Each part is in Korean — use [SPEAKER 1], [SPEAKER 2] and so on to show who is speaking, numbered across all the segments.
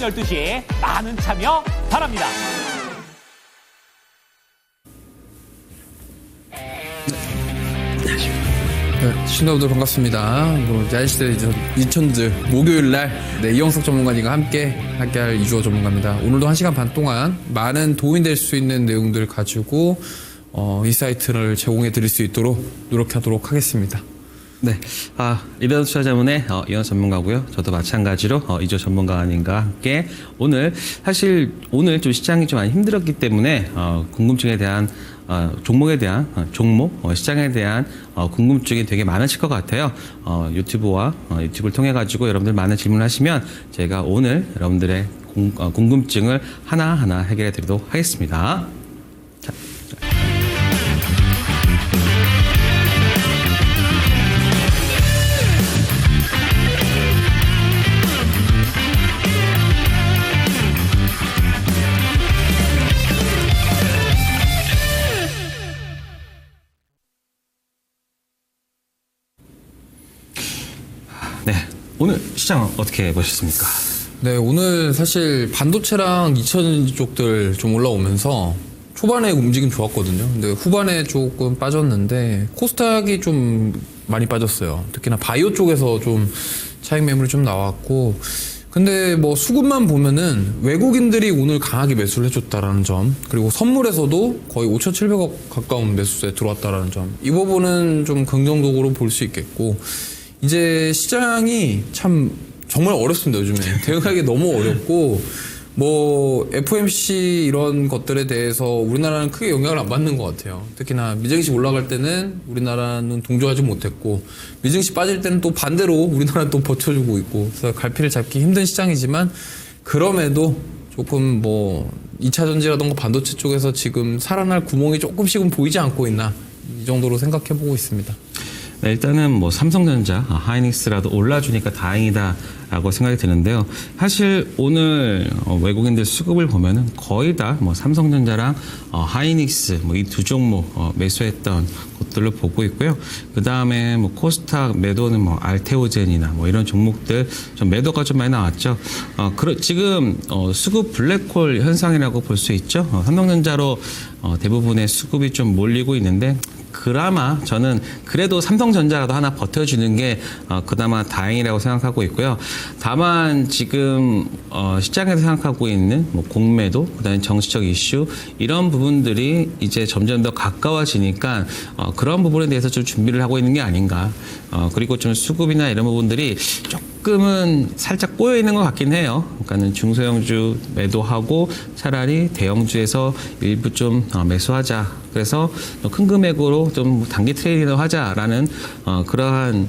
[SPEAKER 1] 오전 12시에 많은 참여 바랍니다.
[SPEAKER 2] 네, 신호들 반갑습니다. 야시대 이천즈 목요일날 이영석 전문가님과 함께할 이주호 전문가입니다. 오늘도 1시간 반 동안 많은 도움이 될 수 있는 내용들 가지고 이 사이트를 제공해 드릴 수 있도록 노력하도록 하겠습니다.
[SPEAKER 3] 네, 리더십 투자자문의 이현 전문가고요. 저도 마찬가지로 이주호 전문가님과 함께 사실 오늘 좀 시장이 좀 많이 힘들었기 때문에 궁금증에 대한 종목에 대한 시장에 대한 궁금증이 되게 많으실 것 같아요. 유튜브를 통해 가지고 여러분들 많은 질문을 하시면 제가 오늘 여러분들의 궁금증을 하나하나 해결해 드리도록 하겠습니다. 자. 네, 오늘 시장 어떻게 보셨습니까?
[SPEAKER 2] 네, 오늘 사실 반도체랑 2차전지 쪽들 좀 올라오면서 초반에 움직임 좋았거든요. 근데 후반에 조금 빠졌는데 코스닥이 좀 많이 빠졌어요. 특히나 바이오 쪽에서 좀 차익 매물이 좀 나왔고, 근데 뭐 수급만 보면은 외국인들이 오늘 강하게 매수를 해줬다라는 점, 그리고 선물에서도 거의 5,700억 가까운 매수세 들어왔다라는 점, 이 부분은 좀 긍정적으로 볼 수 있겠고, 이제 시장이 참 정말 어렵습니다. 요즘에 대응하기 너무 어렵고, 뭐 FOMC 이런 것들에 대해서 우리나라는 크게 영향을 안 받는 것 같아요. 특히나 미증시 올라갈 때는 우리나라는 동조하지 못했고, 미증시 빠질 때는 또 반대로 우리나라는 또 버텨주고 있고, 그래서 갈피를 잡기 힘든 시장이지만, 그럼에도 조금 뭐 2차 전지라던가 반도체 쪽에서 지금 살아날 구멍이 조금씩은 보이지 않고 있나, 이 정도로 생각해 보고 있습니다.
[SPEAKER 3] 네, 일단은 뭐 삼성전자, 하이닉스라도 올라주니까 다행이다라고 생각이 드는데요. 사실 오늘 외국인들 수급을 보면은 거의 다 뭐 삼성전자랑 하이닉스 뭐 이 두 종목 매수했던 것들로 보고 있고요. 그 다음에 뭐 코스닥 매도는 뭐 알테오젠이나 뭐 이런 종목들 좀 매도가 좀 많이 나왔죠. 지금 수급 블랙홀 현상이라고 볼 수 있죠. 삼성전자로 대부분의 수급이 좀 몰리고 있는데, 그나마 저는 그래도 삼성전자라도 하나 버텨주는 게 그나마 다행이라고 생각하고 있고요. 다만 지금 시장에서 생각하고 있는 뭐 공매도, 그다음에 정치적 이슈, 이런 부분들이 이제 점점 더 가까워지니까 그런 부분에 대해서 좀 준비를 하고 있는 게 아닌가. 그리고 좀 수급이나 이런 부분들이 조금은 살짝 꼬여 있는 것 같긴 해요. 그러니까는 중소형주 매도하고 차라리 대형주에서 일부 좀 매수하자. 그래서 큰 금액으로 좀 단기 트레이딩을 하자라는 그러한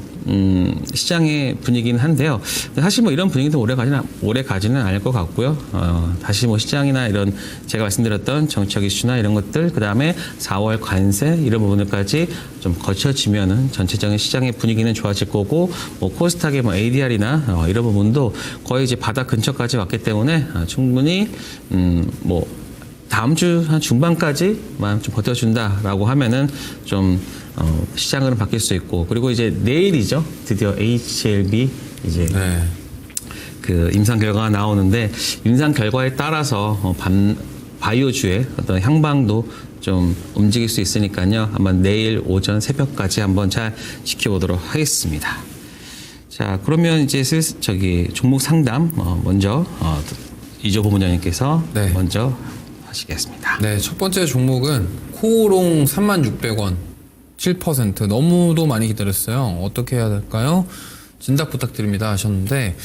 [SPEAKER 3] 시장의 분위기는 한데요. 사실 뭐 이런 분위기도 오래 가지는 않을 것 같고요. 다시 뭐 시장이나 이런 제가 말씀드렸던 정치적 이슈나 이런 것들, 그 다음에 4월 관세 이런 부분들까지 좀 거쳐지면은 전체적인 시장의 분위기는 좋아질 거고, 뭐 코스닥의 뭐 ADR이나 이런 부분도 거의 이제 바닥 근처까지 왔기 때문에 충분히 뭐 다음 주 한 중반까지만 좀 버텨준다라고 하면은 좀 시장은 바뀔 수 있고, 그리고 이제 내일이죠. 드디어 HLB 이제 그 임상 결과가 나오는데, 임상 결과에 따라서 바이오주의 어떤 향방도 좀 움직일 수 있으니까요. 한번 내일 오전 새벽까지 한번 잘 지켜보도록 하겠습니다. 자, 그러면 이제 종목 상담 먼저 이조 부문장님께서 먼저 하시겠습니다.
[SPEAKER 2] 네, 첫 번째 종목은 코오롱 36,000원 7%. 너무도 많이 기다렸어요. 어떻게 해야 될까요? 진작 부탁드립니다 하셨는데,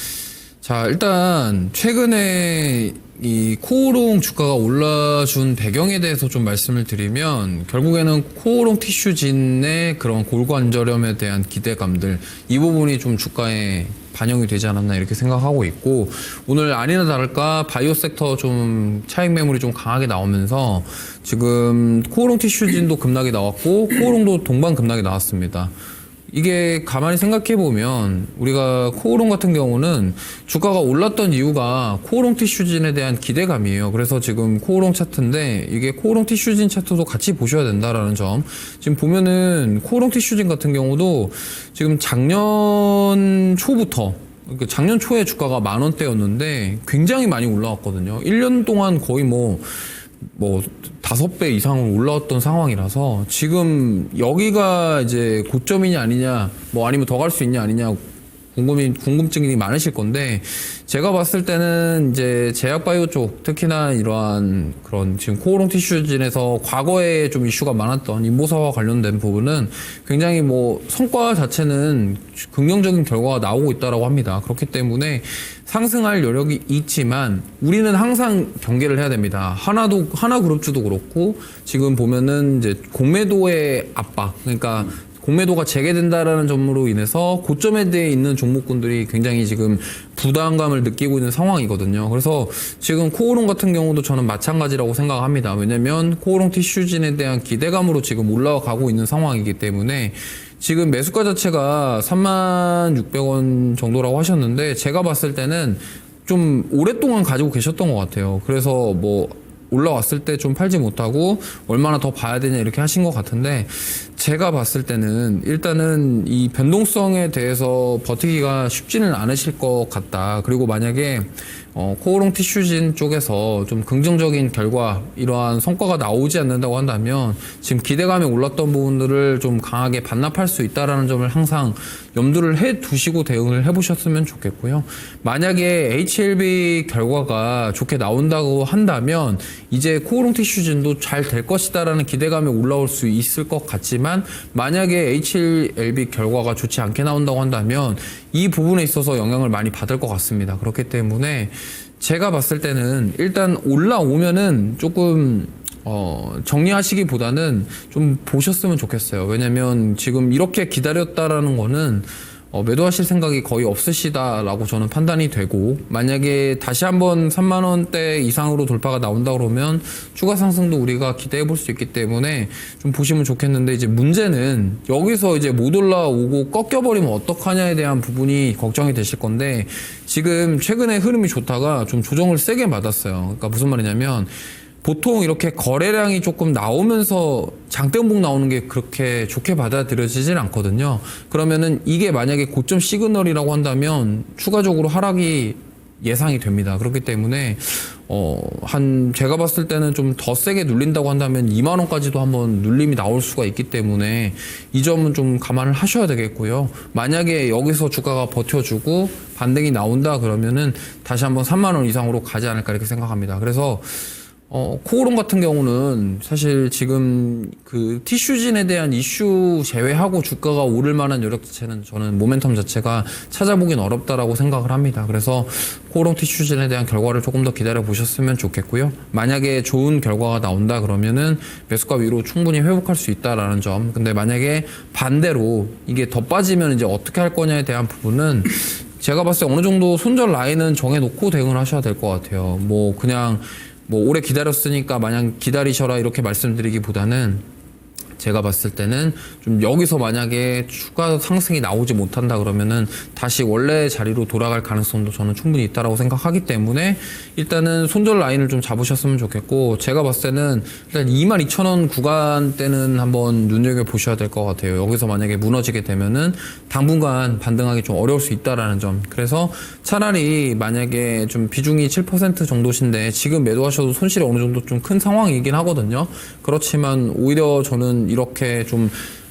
[SPEAKER 2] 자, 일단 최근에 이 코오롱 주가가 올라준 배경에 대해서 좀 말씀을 드리면, 결국에는 코오롱 티슈진의 그런 골관절염에 대한 기대감들, 이 부분이 좀 주가에 반영이 되지 않았나 이렇게 생각하고 있고, 오늘 아니나 다를까 바이오 섹터 좀 차익 매물이 좀 강하게 나오면서 지금 코오롱 티슈진도 급락이 나왔고 코오롱도 동반 급락이 나왔습니다. 이게 가만히 생각해보면 우리가 코오롱 같은 경우는 주가가 올랐던 이유가 코오롱 티슈진에 대한 기대감이에요. 그래서 지금 코오롱 차트인데, 이게 코오롱 티슈진 차트도 같이 보셔야 된다라는 점. 지금 보면은 코오롱 티슈진 같은 경우도 지금 작년 초부터 그러니까 작년 초에 주가가 10,000원대였는데 굉장히 많이 올라왔거든요. 1년 동안 거의 뭐 5배 이상 올라왔던 상황이라서 지금 여기가 이제 고점이냐 아니냐 뭐 아니면 더 갈 수 있냐 아니냐 궁금증이 많으실 건데 제가 봤을 때는 이제 제약바이오 쪽 특히나 이러한 그런 지금 코오롱 티슈진에서 과거에 좀 이슈가 많았던 인보사와 관련된 부분은 굉장히 뭐 성과 자체는 긍정적인 결과가 나오고 있다라고 합니다. 그렇기 때문에 상승할 여력이 있지만 우리는 항상 경계를 해야 됩니다. 하나그룹주도 그렇고 지금 보면은 이제 공매도의 압박 그러니까 공매도가 재개된다라는 점으로 인해서 고점에 대해 있는 종목군들이 굉장히 지금 부담감을 느끼고 있는 상황이거든요. 그래서 지금 코오롱 같은 경우도 저는 마찬가지라고 생각합니다. 왜냐면 코오롱 티슈진에 대한 기대감으로 지금 올라가고 있는 상황이기 때문에 지금 매수가 자체가 36,600원 정도라고 하셨는데 제가 봤을 때는 좀 오랫동안 가지고 계셨던 것 같아요. 그래서 뭐 올라왔을 때 좀 팔지 못하고 얼마나 더 봐야 되냐 이렇게 하신 것 같은데 제가 봤을 때는 일단은 이 변동성에 대해서 버티기가 쉽지는 않으실 것 같다. 그리고 만약에 코오롱 티슈진 쪽에서 좀 긍정적인 결과 이러한 성과가 나오지 않는다고 한다면 지금 기대감이 올랐던 부분들을 좀 강하게 반납할 수 있다라는 점을 항상 염두를 해 두시고 대응을 해보셨으면 좋겠고요. 만약에 HLB 결과가 좋게 나온다고 한다면 이제 코오롱 티슈진도 잘 될 것이다라는 기대감이 올라올 수 있을 것 같지만 만약에 HLB 결과가 좋지 않게 나온다고 한다면 이 부분에 있어서 영향을 많이 받을 것 같습니다. 그렇기 때문에 제가 봤을 때는 일단 올라오면은 조금 정리하시기보다는 좀 보셨으면 좋겠어요. 왜냐면 지금 이렇게 기다렸다라는 거는 매도하실 생각이 거의 없으시다라고 저는 판단이 되고 만약에 다시 한번 3만원대 이상으로 돌파가 나온다 그러면 추가 상승도 우리가 기대해 볼 수 있기 때문에 좀 보시면 좋겠는데 이제 문제는 여기서 이제 못 올라오고 꺾여버리면 어떡하냐에 대한 부분이 걱정이 되실 건데 지금 최근에 흐름이 좋다가 좀 조정을 세게 받았어요. 그러니까 무슨 말이냐면 보통 이렇게 거래량이 조금 나오면서 장대음봉 나오는 게 그렇게 좋게 받아들여지진 않거든요. 그러면은 이게 만약에 고점 시그널이라고 한다면 추가적으로 하락이 예상이 됩니다. 그렇기 때문에 제가 봤을 때는 좀 더 세게 눌린다고 한다면 2만 원까지도 한번 눌림이 나올 수가 있기 때문에 이 점은 좀 감안을 하셔야 되겠고요. 만약에 여기서 주가가 버텨주고 반등이 나온다 그러면은 다시 한번 3만 원 이상으로 가지 않을까 이렇게 생각합니다. 그래서 코오롱 같은 경우는 사실 지금 그 티슈진에 대한 이슈 제외하고 주가가 오를 만한 여력 자체는 저는 모멘텀 자체가 찾아보긴 어렵다라고 생각을 합니다. 그래서 코오롱 티슈진에 대한 결과를 조금 더 기다려 보셨으면 좋겠고요. 만약에 좋은 결과가 나온다 그러면은 매수가 위로 충분히 회복할 수 있다라는 점. 근데 만약에 반대로 이게 더 빠지면 이제 어떻게 할 거냐에 대한 부분은 제가 봤을 때 어느 정도 손절 라인은 정해놓고 대응을 하셔야 될 것 같아요. 그냥 오래 기다렸으니까 마냥 기다리셔라 이렇게 말씀드리기보다는 제가 봤을 때는 좀 여기서 만약에 추가 상승이 나오지 못한다 그러면은 다시 원래 자리로 돌아갈 가능성도 저는 충분히 있다라고 생각하기 때문에 일단은 손절 라인을 좀 잡으셨으면 좋겠고 제가 봤을 때는 일단 22,000원 구간대는 한번 눈여겨보셔야 될 것 같아요. 여기서 만약에 무너지게 되면은 당분간 반등하기 좀 어려울 수 있다라는 점. 그래서 차라리 만약에 좀 비중이 7% 정도신데 지금 매도하셔도 손실이 어느 정도 좀 큰 상황이긴 하거든요. 그렇지만 오히려 저는 이렇게 좀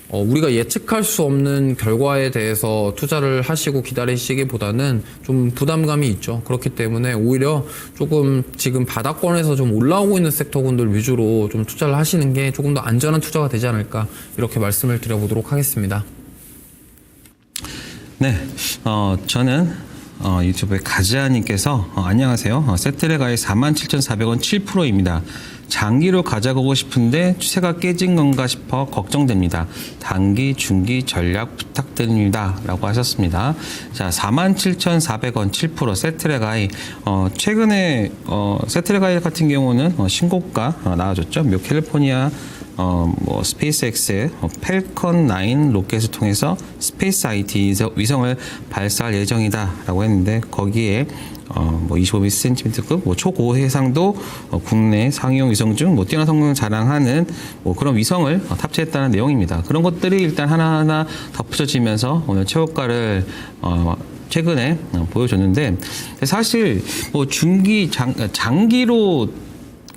[SPEAKER 2] 우리가 예측할 수 없는 결과에 대해서 투자를 하시고 기다리시기보다는 좀 부담감이 있죠. 그렇기 때문에 오히려 조금 지금 바닥권에서 좀 올라오고 있는 섹터군들 위주로 좀 투자를 하시는 게 조금 더 안전한 투자가 되지 않을까 이렇게 말씀을 드려보도록 하겠습니다.
[SPEAKER 3] 네, 저는 유튜브의 가지아님께서 안녕하세요. 세트레가의 47,400원 7%입니다. 장기로 가져가고 싶은데 추세가 깨진 건가 싶어 걱정됩니다. 단기, 중기 전략 부탁드립니다. 라고 하셨습니다. 자, 47,400원 7% 세트레가이. 최근에 세트레가이 같은 경우는 신고가 나와줬죠. 캘리포니아 스페이스X의 펠컨 9 로켓을 통해서 스페이스 IT 위성을 발사할 예정이다라고 했는데 거기에 25cm급 초고 해상도 국내 상용 위성 중 뛰어난 성능을 자랑하는 그런 위성을 탑재했다는 내용입니다. 그런 것들이 일단 하나하나 덧붙여지면서 오늘 최고가를 최근에 보여줬는데 사실 뭐 중기 장기로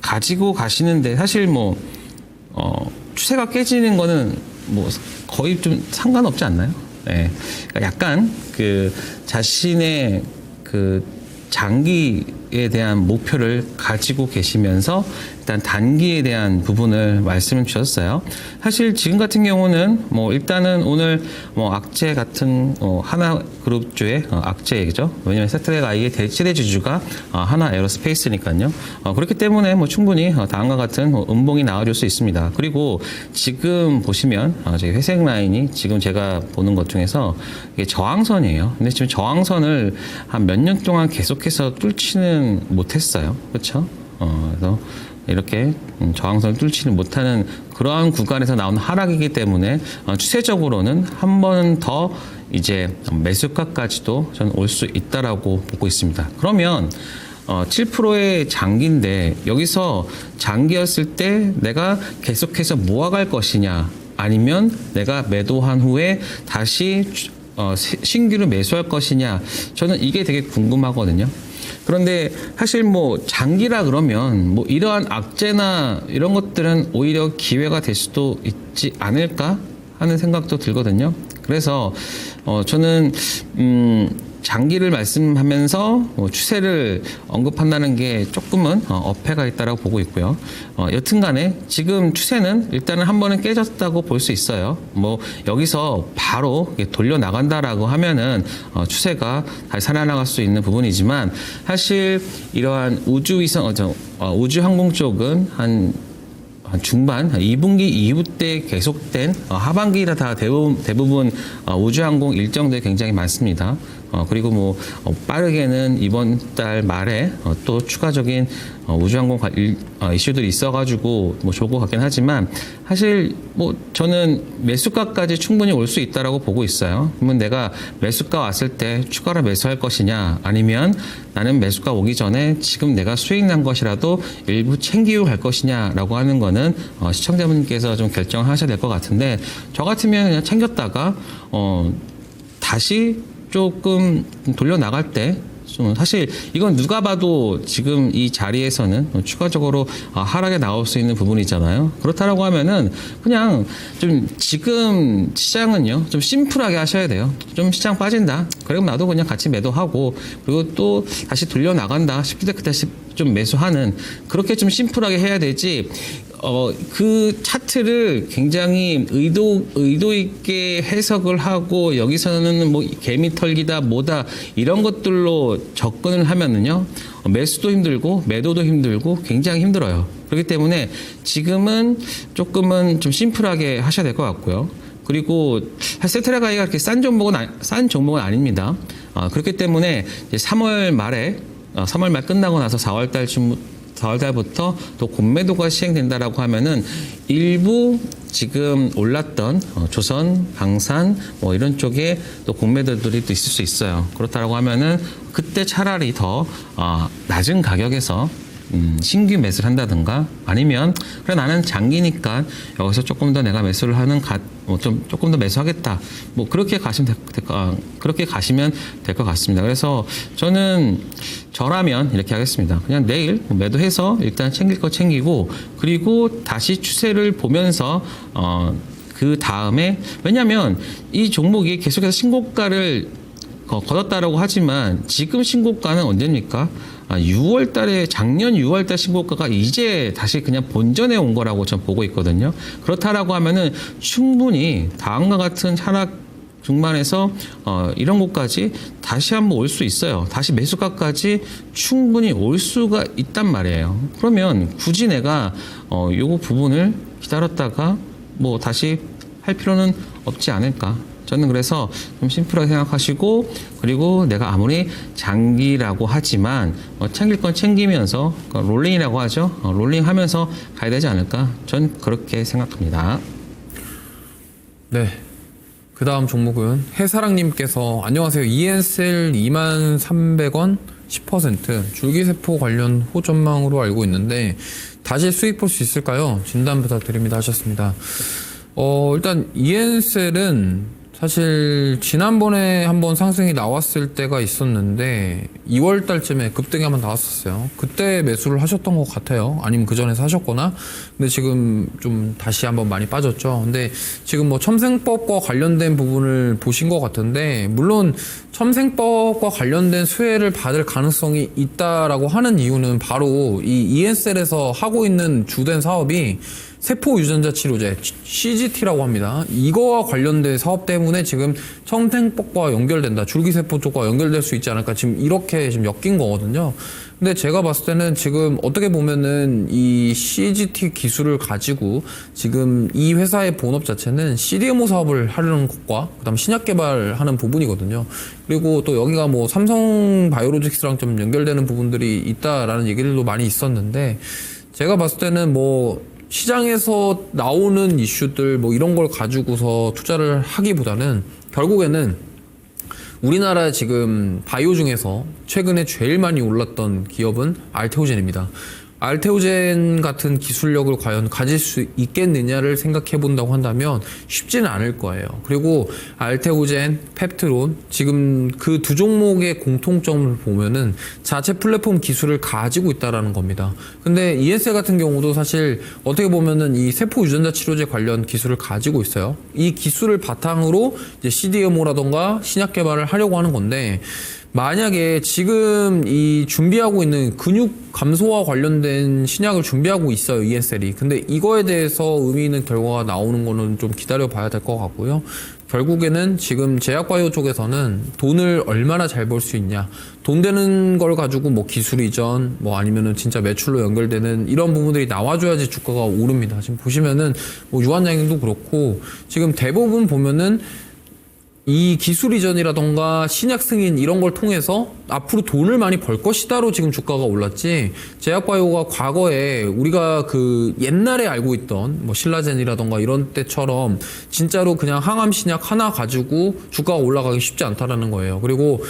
[SPEAKER 3] 가지고 가시는데 사실 뭐 추세가 깨지는 거는 뭐 거의 좀 상관없지 않나요? 네. 그러니까 약간 그 자신의 그 장기에 대한 목표를 가지고 계시면서 일단 단기에 대한 부분을 말씀을 주셨어요. 사실 지금 같은 경우는 뭐 일단은 오늘 뭐 악재 같은 하나 그룹주의 악재 얘기죠. 왜냐면 세트랙 아이의 대치대 주주가 하나 에어로스페이스니까요. 그렇기 때문에 뭐 충분히 다음과 같은 음봉이 나와줄 수 있습니다. 그리고 지금 보시면 저희 회색 라인이 지금 제가 보는 것 중에서 이게 저항선이에요. 근데 지금 저항선을 한 몇 년 동안 계속해서 뚫지는 못했어요. 그렇죠? 그래서 이렇게 저항선을 뚫지는 못하는 그러한 구간에서 나오는 하락이기 때문에 추세적으로는 한 번 더 이제 매수가까지도 저는 올 수 있다라고 보고 있습니다. 그러면 7%의 장기인데 여기서 장기였을 때 내가 계속해서 모아갈 것이냐 아니면 내가 매도한 후에 다시 신규로 매수할 것이냐 저는 이게 되게 궁금하거든요. 그런데 사실 뭐 장기라 그러면 뭐 이러한 악재나 이런 것들은 오히려 기회가 될 수도 있지 않을까 하는 생각도 들거든요. 그래서 저는 장기를 말씀하면서 추세를 언급한다는 게 조금은 어폐가 있다라고 보고 있고요. 여튼간에 지금 추세는 일단은 한 번은 깨졌다고 볼 수 있어요. 뭐 여기서 바로 돌려 나간다라고 하면은 추세가 다시 살아나갈 수 있는 부분이지만 사실 이러한 우주위성 우주항공 쪽은 한 중반 2분기 이후 때 계속된 하반기라 다 대부분 우주항공 일정들이 굉장히 많습니다. 그리고 뭐 빠르게는 이번 달 말에 또 추가적인 우주항공 이슈들이 있어가지고 뭐 좋을 것 같긴 하지만 사실 뭐 저는 매수가까지 충분히 올 수 있다라고 보고 있어요. 그러면 내가 매수가 왔을 때 추가로 매수할 것이냐 아니면 나는 매수가 오기 전에 지금 내가 수익 난 것이라도 일부 챙기고 갈 것이냐라고 하는 거는 시청자분께서 좀 결정하셔야 될 것 같은데 저 같으면 그냥 챙겼다가 다시 조금 돌려 나갈 때 사실 이건 누가 봐도 지금 이 자리에서는 추가적으로 하락에 나올 수 있는 부분이잖아요. 그렇다라고 하면은 그냥 좀 지금 시장은요 좀 심플하게 하셔야 돼요. 좀 시장 빠진다. 그리고 나도 그냥 같이 매도하고 그리고 또 다시 돌려 나간다 싶을 때 그때 좀 매수하는 그렇게 좀 심플하게 해야 되지. 그 차트를 굉장히 의도 있게 해석을 하고 여기서는 뭐 개미 털기다 뭐다 이런 것들로 접근을 하면은요 매수도 힘들고 매도도 힘들고 굉장히 힘들어요. 그렇기 때문에 지금은 조금은 좀 심플하게 하셔야 될 것 같고요. 그리고 세트랙 아이가 그렇게 싼 종목은 아닙니다. 그렇기 때문에 이제 3월 말 끝나고 나서 4월 달부터 또 공매도가 시행된다라고 하면은 일부 지금 올랐던 조선, 방산 뭐 이런 쪽에 또 공매도들이 또 있을 수 있어요. 그렇다라고 하면은 그때 차라리 더 낮은 가격에서 신규 매수를 한다든가 아니면 그래 나는 장기니까 여기서 조금 더 내가 매수를 하는 조금 더 매수하겠다. 뭐 그렇게 가시면 될 것 같습니다. 그래서 저라면 이렇게 하겠습니다. 그냥 내일 매도해서 일단 챙길 거 챙기고 그리고 다시 추세를 보면서 그 다음에 왜냐하면 이 종목이 계속해서 신고가를 거뒀다라고 하지만 지금 신고가는 언제입니까? 6월 달에 작년 6월 달 신고가가 이제 다시 그냥 본전에 온 거라고 저는 보고 있거든요. 그렇다라고 하면은 충분히 다음과 같은 하락 중반에서 이런 곳까지 다시 한번 올 수 있어요. 다시 매수가까지 충분히 올 수가 있단 말이에요. 그러면 굳이 내가 요거 부분을 기다렸다가 뭐 다시 할 필요는 없지 않을까. 저는 그래서 좀 심플하게 생각하시고 그리고 내가 아무리 장기라고 하지만 챙길 건 챙기면서 롤링이라고 하죠. 롤링하면서 가야 되지 않을까. 전 그렇게 생각합니다.
[SPEAKER 2] 네. 그 다음 종목은 해사랑님께서 안녕하세요. ENSL 23,300원 10% 줄기세포 관련 호전망으로 알고 있는데 다시 수익 볼 수 있을까요? 진단 부탁드립니다 하셨습니다. 일단 ENSL은 사실 지난번에 한번 상승이 나왔을 때가 있었는데 2월 달쯤에 급등이 한번 나왔었어요. 그때 매수를 하셨던 것 같아요. 아니면 그 전에 사셨거나. 근데 지금 좀 다시 한번 많이 빠졌죠. 근데 지금 뭐 첨생법과 관련된 부분을 보신 것 같은데, 물론 첨생법과 관련된 수혜를 받을 가능성이 있다라고 하는 이유는 바로 이 ESL에서 하고 있는 주된 사업이 세포 유전자 치료제 CGT라고 합니다. 이거와 관련된 사업 때문에 지금 첨생법과 연결된다, 줄기세포 쪽과 연결될 수 있지 않을까, 지금 이렇게 지금 엮인 거거든요. 근데 제가 봤을 때는 지금 어떻게 보면은 이 CGT 기술을 가지고 지금 이 회사의 본업 자체는 CDMO 사업을 하려는 것과 그다음 신약 개발하는 부분이거든요. 그리고 또 여기가 뭐 삼성 바이오로직스랑 좀 연결되는 부분들이 있다라는 얘기들도 많이 있었는데, 제가 봤을 때는 뭐 시장에서 나오는 이슈들 뭐 이런 걸 가지고서 투자를 하기보다는 결국에는 우리나라 지금 바이오 중에서 최근에 제일 많이 올랐던 기업은 알테오젠입니다. 알테오젠 같은 기술력을 과연 가질 수 있겠느냐를 생각해 본다고 한다면 쉽지는 않을 거예요. 그리고 알테오젠, 펩트론, 지금 그 두 종목의 공통점을 보면은 자체 플랫폼 기술을 가지고 있다라는 겁니다. 근데 ESL 같은 경우도 사실 어떻게 보면은 이 세포 유전자 치료제 관련 기술을 가지고 있어요. 이 기술을 바탕으로 이제 CDMO라던가 신약 개발을 하려고 하는 건데, 만약에 지금 이 준비하고 있는 근육 감소와 관련된 신약을 준비하고 있어요, ESL이. 근데 이거에 대해서 의미 있는 결과가 나오는 거는 좀 기다려 봐야 될 것 같고요. 결국에는 지금 제약바이오 쪽에서는 돈을 얼마나 잘 벌 수 있냐, 돈 되는 걸 가지고 뭐 기술 이전, 뭐 아니면은 진짜 매출로 연결되는 이런 부분들이 나와줘야지 주가가 오릅니다. 지금 보시면은 뭐 유한양행도 그렇고, 지금 대부분 보면은 이 기술 이전이라던가 신약 승인 이런 걸 통해서 앞으로 돈을 많이 벌 것이다로 지금 주가가 올랐지, 제약바이오가 과거에 우리가 그 옛날에 알고 있던 뭐 신라젠이라던가 이런 때처럼 진짜로 그냥 항암 신약 하나 가지고 주가가 올라가기 쉽지 않다라는 거예요. 그리고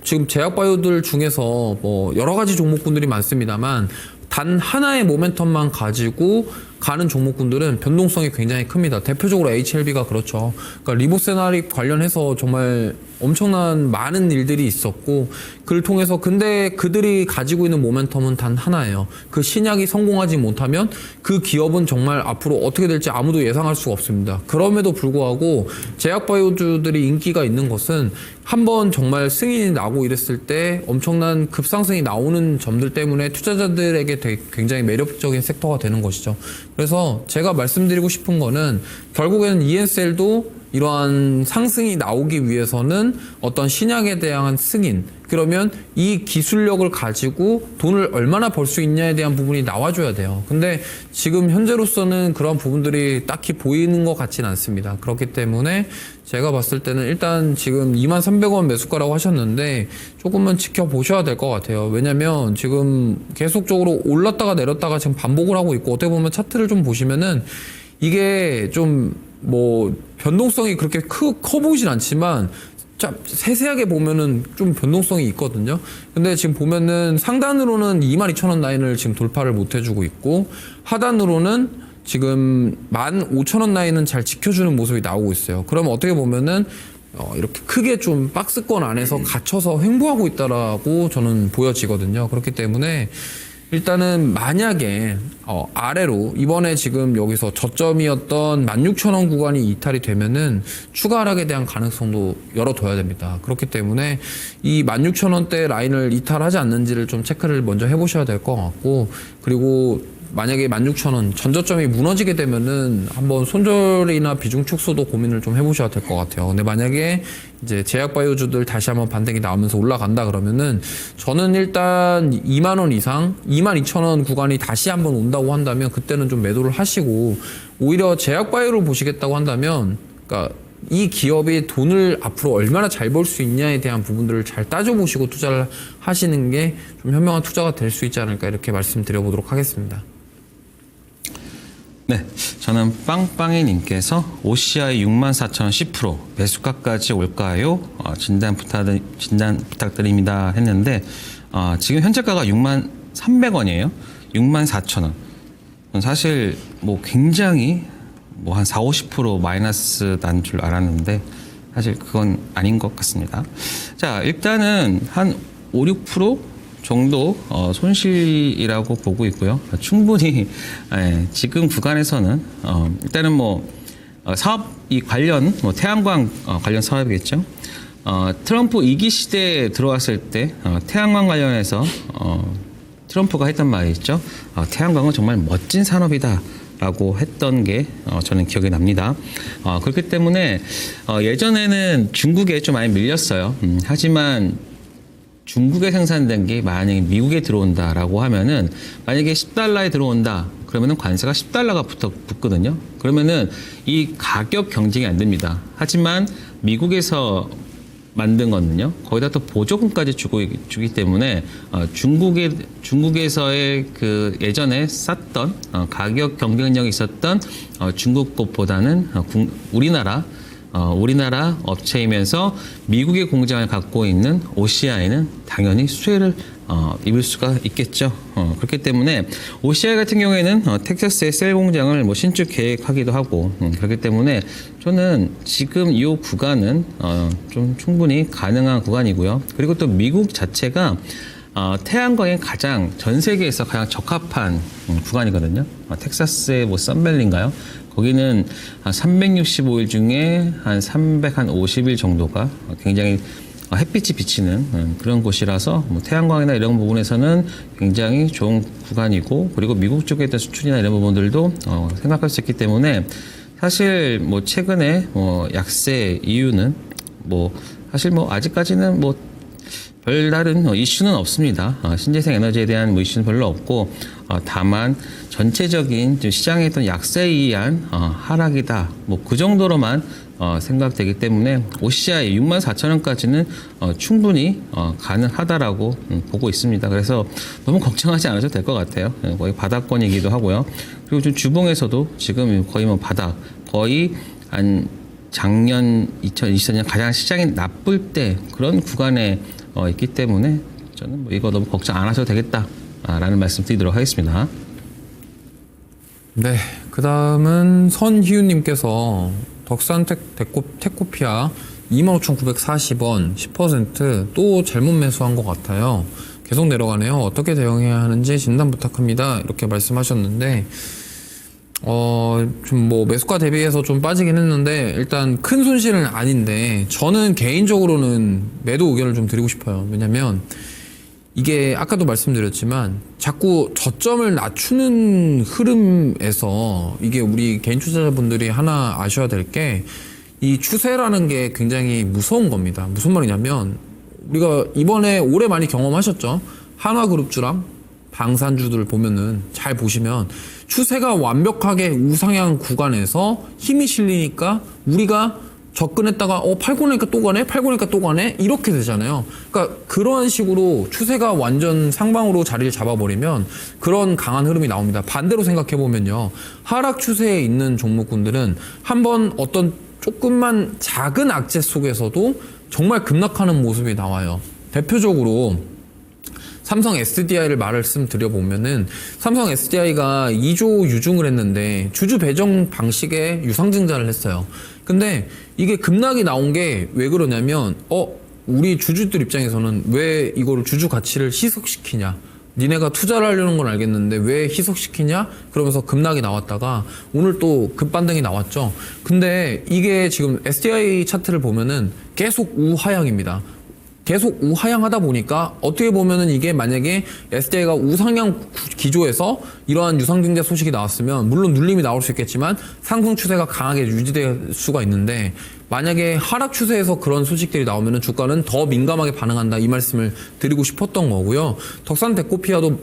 [SPEAKER 2] 지금 제약바이오들 중에서 뭐 여러 가지 종목군들이 많습니다만 단 하나의 모멘텀만 가지고 가는 종목군들은 변동성이 굉장히 큽니다. 대표적으로 HLB가 그렇죠. 그러니까 리보세나립 관련해서 정말 엄청난 많은 일들이 있었고, 그를 통해서 근데 그들이 가지고 있는 모멘텀은 단 하나예요. 그 신약이 성공하지 못하면 그 기업은 정말 앞으로 어떻게 될지 아무도 예상할 수가 없습니다. 그럼에도 불구하고 제약바이오주들이 인기가 있는 것은 한번 정말 승인이 나고 이랬을 때 엄청난 급상승이 나오는 점들 때문에 투자자들에게 되게 굉장히 매력적인 섹터가 되는 것이죠. 그래서 제가 말씀드리고 싶은 거는 결국에는 ESL도 이러한 상승이 나오기 위해서는 어떤 신약에 대한 승인, 그러면 이 기술력을 가지고 돈을 얼마나 벌 수 있냐에 대한 부분이 나와줘야 돼요. 근데 지금 현재로서는 그런 부분들이 딱히 보이는 것 같진 않습니다. 그렇기 때문에 제가 봤을 때는 일단 지금 23,300원 매수가라고 하셨는데 조금만 지켜보셔야 될 것 같아요. 왜냐면 지금 계속적으로 올랐다가 내렸다가 지금 반복을 하고 있고, 어떻게 보면 차트를 좀 보시면은 이게 좀 뭐 변동성이 그렇게 커 보이진 않지만 세세하게 보면은 좀 변동성이 있거든요. 근데 지금 보면은 상단으로는 22,000원 라인을 지금 돌파를 못 해주고 있고, 하단으로는 지금 15,000원 라인은 잘 지켜주는 모습이 나오고 있어요. 그러면 어떻게 보면은 이렇게 크게 좀 박스권 안에서 갇혀서 횡보하고 있다라고 저는 보여지거든요. 그렇기 때문에 일단은 만약에 아래로 이번에 지금 여기서 저점이었던 16,000원 구간이 이탈이 되면은 추가 하락에 대한 가능성도 열어둬야 됩니다. 그렇기 때문에 이 16,000원대 라인을 이탈하지 않는지를 좀 체크를 먼저 해보셔야 될 것 같고, 그리고 만약에 16,000원 전저점이 무너지게 되면은 한번 손절이나 비중 축소도 고민을 좀 해보셔야 될 것 같아요. 근데 만약에 이제 제약바이오주들 다시 한번 반등이 나오면서 올라간다 그러면은 저는 일단 2만원 이상, 22,000원 구간이 다시 한번 온다고 한다면 그때는 좀 매도를 하시고, 오히려 제약바이오를 보시겠다고 한다면, 그러니까 이 기업이 돈을 앞으로 얼마나 잘 벌 수 있냐에 대한 부분들을 잘 따져보시고 투자를 하시는 게 좀 현명한 투자가 될 수 있지 않을까, 이렇게 말씀드려보도록 하겠습니다.
[SPEAKER 3] 네, 저는 빵빵이님께서 OCI 64,000원 10% 매수가까지 올까요? 진단 부탁드립니다 했는데, 지금 현재가가 64,300원이에요. 64,000원. 사실 뭐 굉장히 뭐 한 40-50% 마이너스 난 줄 알았는데 사실 그건 아닌 것 같습니다. 자, 일단은 한 5-6% 정도 손실이라고 보고 있고요. 충분히 지금 구간에서는 일단은 뭐 사업 이 관련 뭐 태양광 관련 사업이겠죠. 트럼프 2기 시대에 들어왔을 때 태양광 관련해서 트럼프가 했던 말이 있죠. 태양광은 정말 멋진 산업이다. 라고 했던 게 저는 기억이 납니다. 그렇기 때문에 예전에는 중국에 좀 많이 밀렸어요. 하지만 중국에 생산된 게 만약에 미국에 들어온다라고 하면은 만약에 $10에 들어온다 그러면은 관세가 $10가 붙거든요. 그러면은 이 가격 경쟁이 안 됩니다. 하지만 미국에서 만든 거는요. 거기다 또 보조금까지 주기 때문에 중국에서의 그 예전에 쌌던 가격 경쟁력이 있었던 중국 것보다는 우리나라 업체이면서 미국의 공장을 갖고 있는 OCI는 당연히 수혜를 입을 수가 있겠죠. 그렇기 때문에 OCI 같은 경우에는 텍사스의 셀 공장을 뭐 신축 계획하기도 하고 그렇기 때문에 저는 지금 이 구간은 좀 충분히 가능한 구간이고요. 그리고 또 미국 자체가 태양광에 가장 전 세계에서 가장 적합한 구간이거든요. 텍사스의 뭐 썬밸리인가요? 거기는 한 365일 중에 한 350일 정도가 굉장히 햇빛이 비치는 그런 곳이라서 뭐 태양광이나 이런 부분에서는 굉장히 좋은 구간이고 그리고 미국 쪽에 대한 수출이나 이런 부분들도 생각할 수 있기 때문에 사실 뭐 최근에 뭐 약세 이유는 뭐 사실 뭐 아직까지는 뭐 별다른 이슈는 없습니다. 신재생 에너지에 대한 뭐 이슈는 별로 없고 다만 전체적인 시장에 있던 약세에 의한 하락이다. 뭐 그 정도로만 생각되기 때문에 OCI 64,000원까지는 충분히 가능하다라고 보고 있습니다. 그래서 너무 걱정하지 않으셔도 될 것 같아요. 거의 바닥권이기도 하고요. 그리고 좀 주봉에서도 지금 거의 뭐 바닥, 거의 한 작년 2024년 가장 시장이 나쁠 때 그런 구간에 있기 때문에 저는 뭐 이거 너무 걱정 안 하셔도 되겠다라는 말씀 드리도록 하겠습니다.
[SPEAKER 2] 네, 그 다음은 선희우님께서 덕산 테코피아 25,940원 10%또 잘못 매수한 것 같아요. 계속 내려가네요. 어떻게 대응해야 하는지 진단 부탁합니다. 이렇게 말씀하셨는데 좀 뭐 매수가 대비해서 좀 빠지긴 했는데 일단 큰 손실은 아닌데 저는 개인적으로는 매도 의견을 좀 드리고 싶어요. 왜냐면 이게 아까도 말씀드렸지만 자꾸 저점을 낮추는 흐름에서 이게 우리 개인 투자자분들이 하나 아셔야 될 게 이 추세라는 게 굉장히 무서운 겁니다. 무슨 말이냐면 우리가 이번에 올해 많이 경험하셨죠. 한화그룹주랑 방산주들 보면은 잘 보시면 추세가 완벽하게 우상향 구간에서 힘이 실리니까 우리가 접근했다가 팔고 나니까 또 가네, 팔고 나니까 또 가네 이렇게 되잖아요. 그러니까 그런 식으로 추세가 완전 상방으로 자리를 잡아버리면 그런 강한 흐름이 나옵니다. 반대로 생각해 보면요, 하락 추세에 있는 종목군들은 한번 어떤 조금만 작은 악재 속에서도 정말 급락하는 모습이 나와요. 대표적으로 삼성 SDI를 말씀드려보면은 삼성 SDI가 2조 유중을 했는데 주주 배정 방식의 유상증자를 했어요. 근데 이게 급락이 나온 게 왜 그러냐면 우리 주주들 입장에서는 왜 이거를 주주 가치를 희석시키냐, 니네가 투자를 하려는 건 알겠는데 왜 희석시키냐 그러면서 급락이 나왔다가 오늘 또 급반등이 나왔죠. 근데 이게 지금 SDI 차트를 보면은 계속 우하향입니다. 계속 우하향하다 보니까 어떻게 보면은 이게 만약에 SDI가 우상향 기조에서 이러한 유상증자 소식이 나왔으면 물론 눌림이 나올 수 있겠지만 상승 추세가 강하게 유지될 수가 있는데 만약에 하락 추세에서 그런 소식들이 나오면은 주가는 더 민감하게 반응한다, 이 말씀을 드리고 싶었던 거고요. 덕산 테코피아도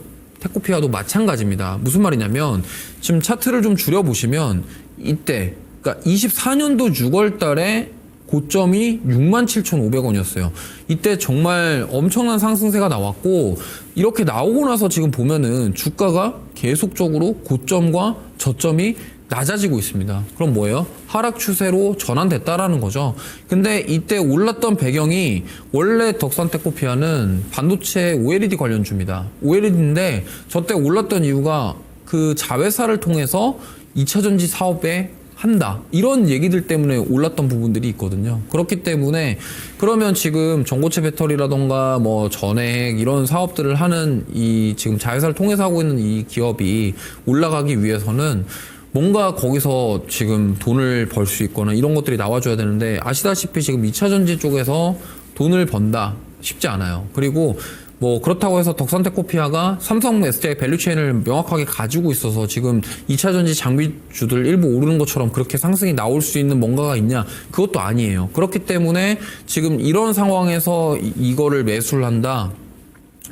[SPEAKER 2] 마찬가지입니다. 무슨 말이냐면 지금 차트를 좀 줄여보시면 이때 그러니까 24년도 6월 달에 고점이 67,500원이었어요. 이때 정말 엄청난 상승세가 나왔고 이렇게 나오고 나서 지금 보면은 주가가 계속적으로 고점과 저점이 낮아지고 있습니다. 그럼 뭐예요? 하락 추세로 전환됐다라는 거죠. 근데 이때 올랐던 배경이 원래 덕산테코피아는 반도체 OLED 관련주입니다. OLED인데 저때 올랐던 이유가 그 자회사를 통해서 2차전지 사업에 한다. 이런 얘기들 때문에 올랐던 부분들이 있거든요. 그렇기 때문에 그러면 지금 전고체 배터리라던가 뭐 전액 이런 사업들을 하는 이 지금 자회사를 통해서 하고 있는 이 기업이 올라가기 위해서는 뭔가 거기서 지금 돈을 벌 수 있거나 이런 것들이 나와줘야 되는데 아시다시피 지금 2차 전지 쪽에서 돈을 번다 쉽지 않아요. 그리고 뭐 그렇다고 해서 덕산테크코피아가 삼성 SDI 밸류체인을 명확하게 가지고 있어서 지금 2차 전지 장비주들 일부 오르는 것처럼 그렇게 상승이 나올 수 있는 뭔가가 있냐? 그것도 아니에요. 그렇기 때문에 지금 이런 상황에서 이거를 매수를 한다?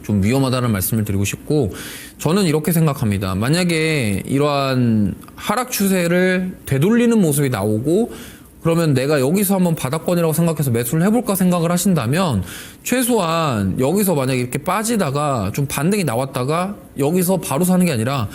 [SPEAKER 2] 좀 위험하다는 말씀을 드리고 싶고 저는 이렇게 생각합니다. 만약에 이러한 하락 추세를 되돌리는 모습이 나오고 그러면 내가 여기서 한번 바닥권이라고 생각해서 매수를 해볼까 생각을 하신다면 최소한 여기서 만약에 이렇게 빠지다가 좀 반등이 나왔다가 여기서 바로 사는 게 아니라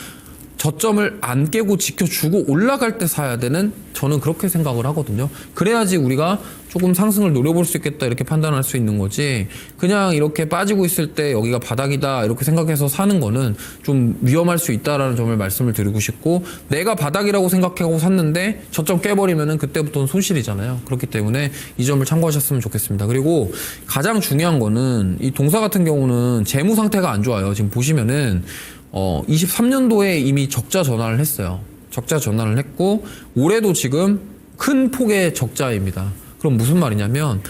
[SPEAKER 2] 저점을 안 깨고 지켜주고 올라갈 때 사야 되는 저는 그렇게 생각을 하거든요. 그래야지 우리가 조금 상승을 노려볼 수 있겠다 이렇게 판단할 수 있는 거지 그냥 이렇게 빠지고 있을 때 여기가 바닥이다 이렇게 생각해서 사는 거는 좀 위험할 수 있다라는 점을 말씀을 드리고 싶고 내가 바닥이라고 생각하고 샀는데 저점 깨버리면은 그때부터는 손실이잖아요. 그렇기 때문에 이 점을 참고하셨으면 좋겠습니다. 그리고 가장 중요한 거는 이 동사 같은 경우는 재무 상태가 안 좋아요. 지금 보시면은 23년도에 이미 적자 전환을 했어요. 적자 전환을 했고 올해도 지금 큰 폭의 적자입니다. 그럼 무슨 말이냐면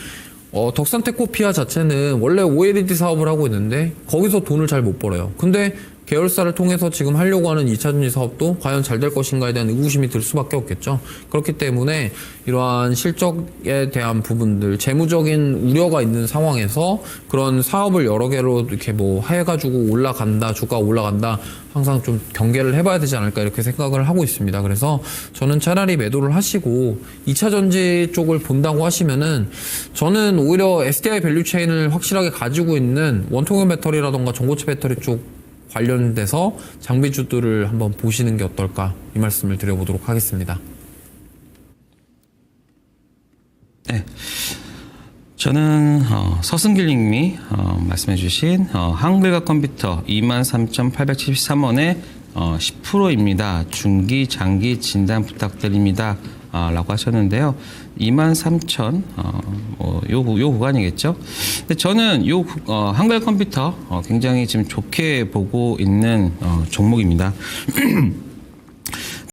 [SPEAKER 2] 덕산테크코피아 자체는 원래 OLED 사업을 하고 있는데 거기서 돈을 잘 못 벌어요. 근데 계열사를 통해서 지금 하려고 하는 2차 전지 사업도 과연 잘 될 것인가에 대한 의구심이 들 수밖에 없겠죠. 그렇기 때문에 이러한 실적에 대한 부분들, 재무적인 우려가 있는 상황에서 그런 사업을 여러 개로 이렇게 뭐 해가지고 올라간다, 주가 올라간다, 항상 좀 경계를 해봐야 되지 않을까 이렇게 생각을 하고 있습니다. 그래서 저는 차라리 매도를 하시고 2차 전지 쪽을 본다고 하시면은 저는 오히려 SDI 밸류체인을 확실하게 가지고 있는 원통형 배터리라던가 전고체 배터리 쪽 관련돼서 장비주들을 한번 보시는 게 어떨까 이 말씀을 드려보도록 하겠습니다.
[SPEAKER 3] 네, 저는 서승길님이 말씀해주신 한글과 컴퓨터 23,873원에 10%입니다. 중기, 장기 진단 부탁드립니다. 라고 하셨는데요. 23,000, 요 구간이겠죠. 근데 저는 요, 한글 컴퓨터, 굉장히 지금 좋게 보고 있는, 종목입니다.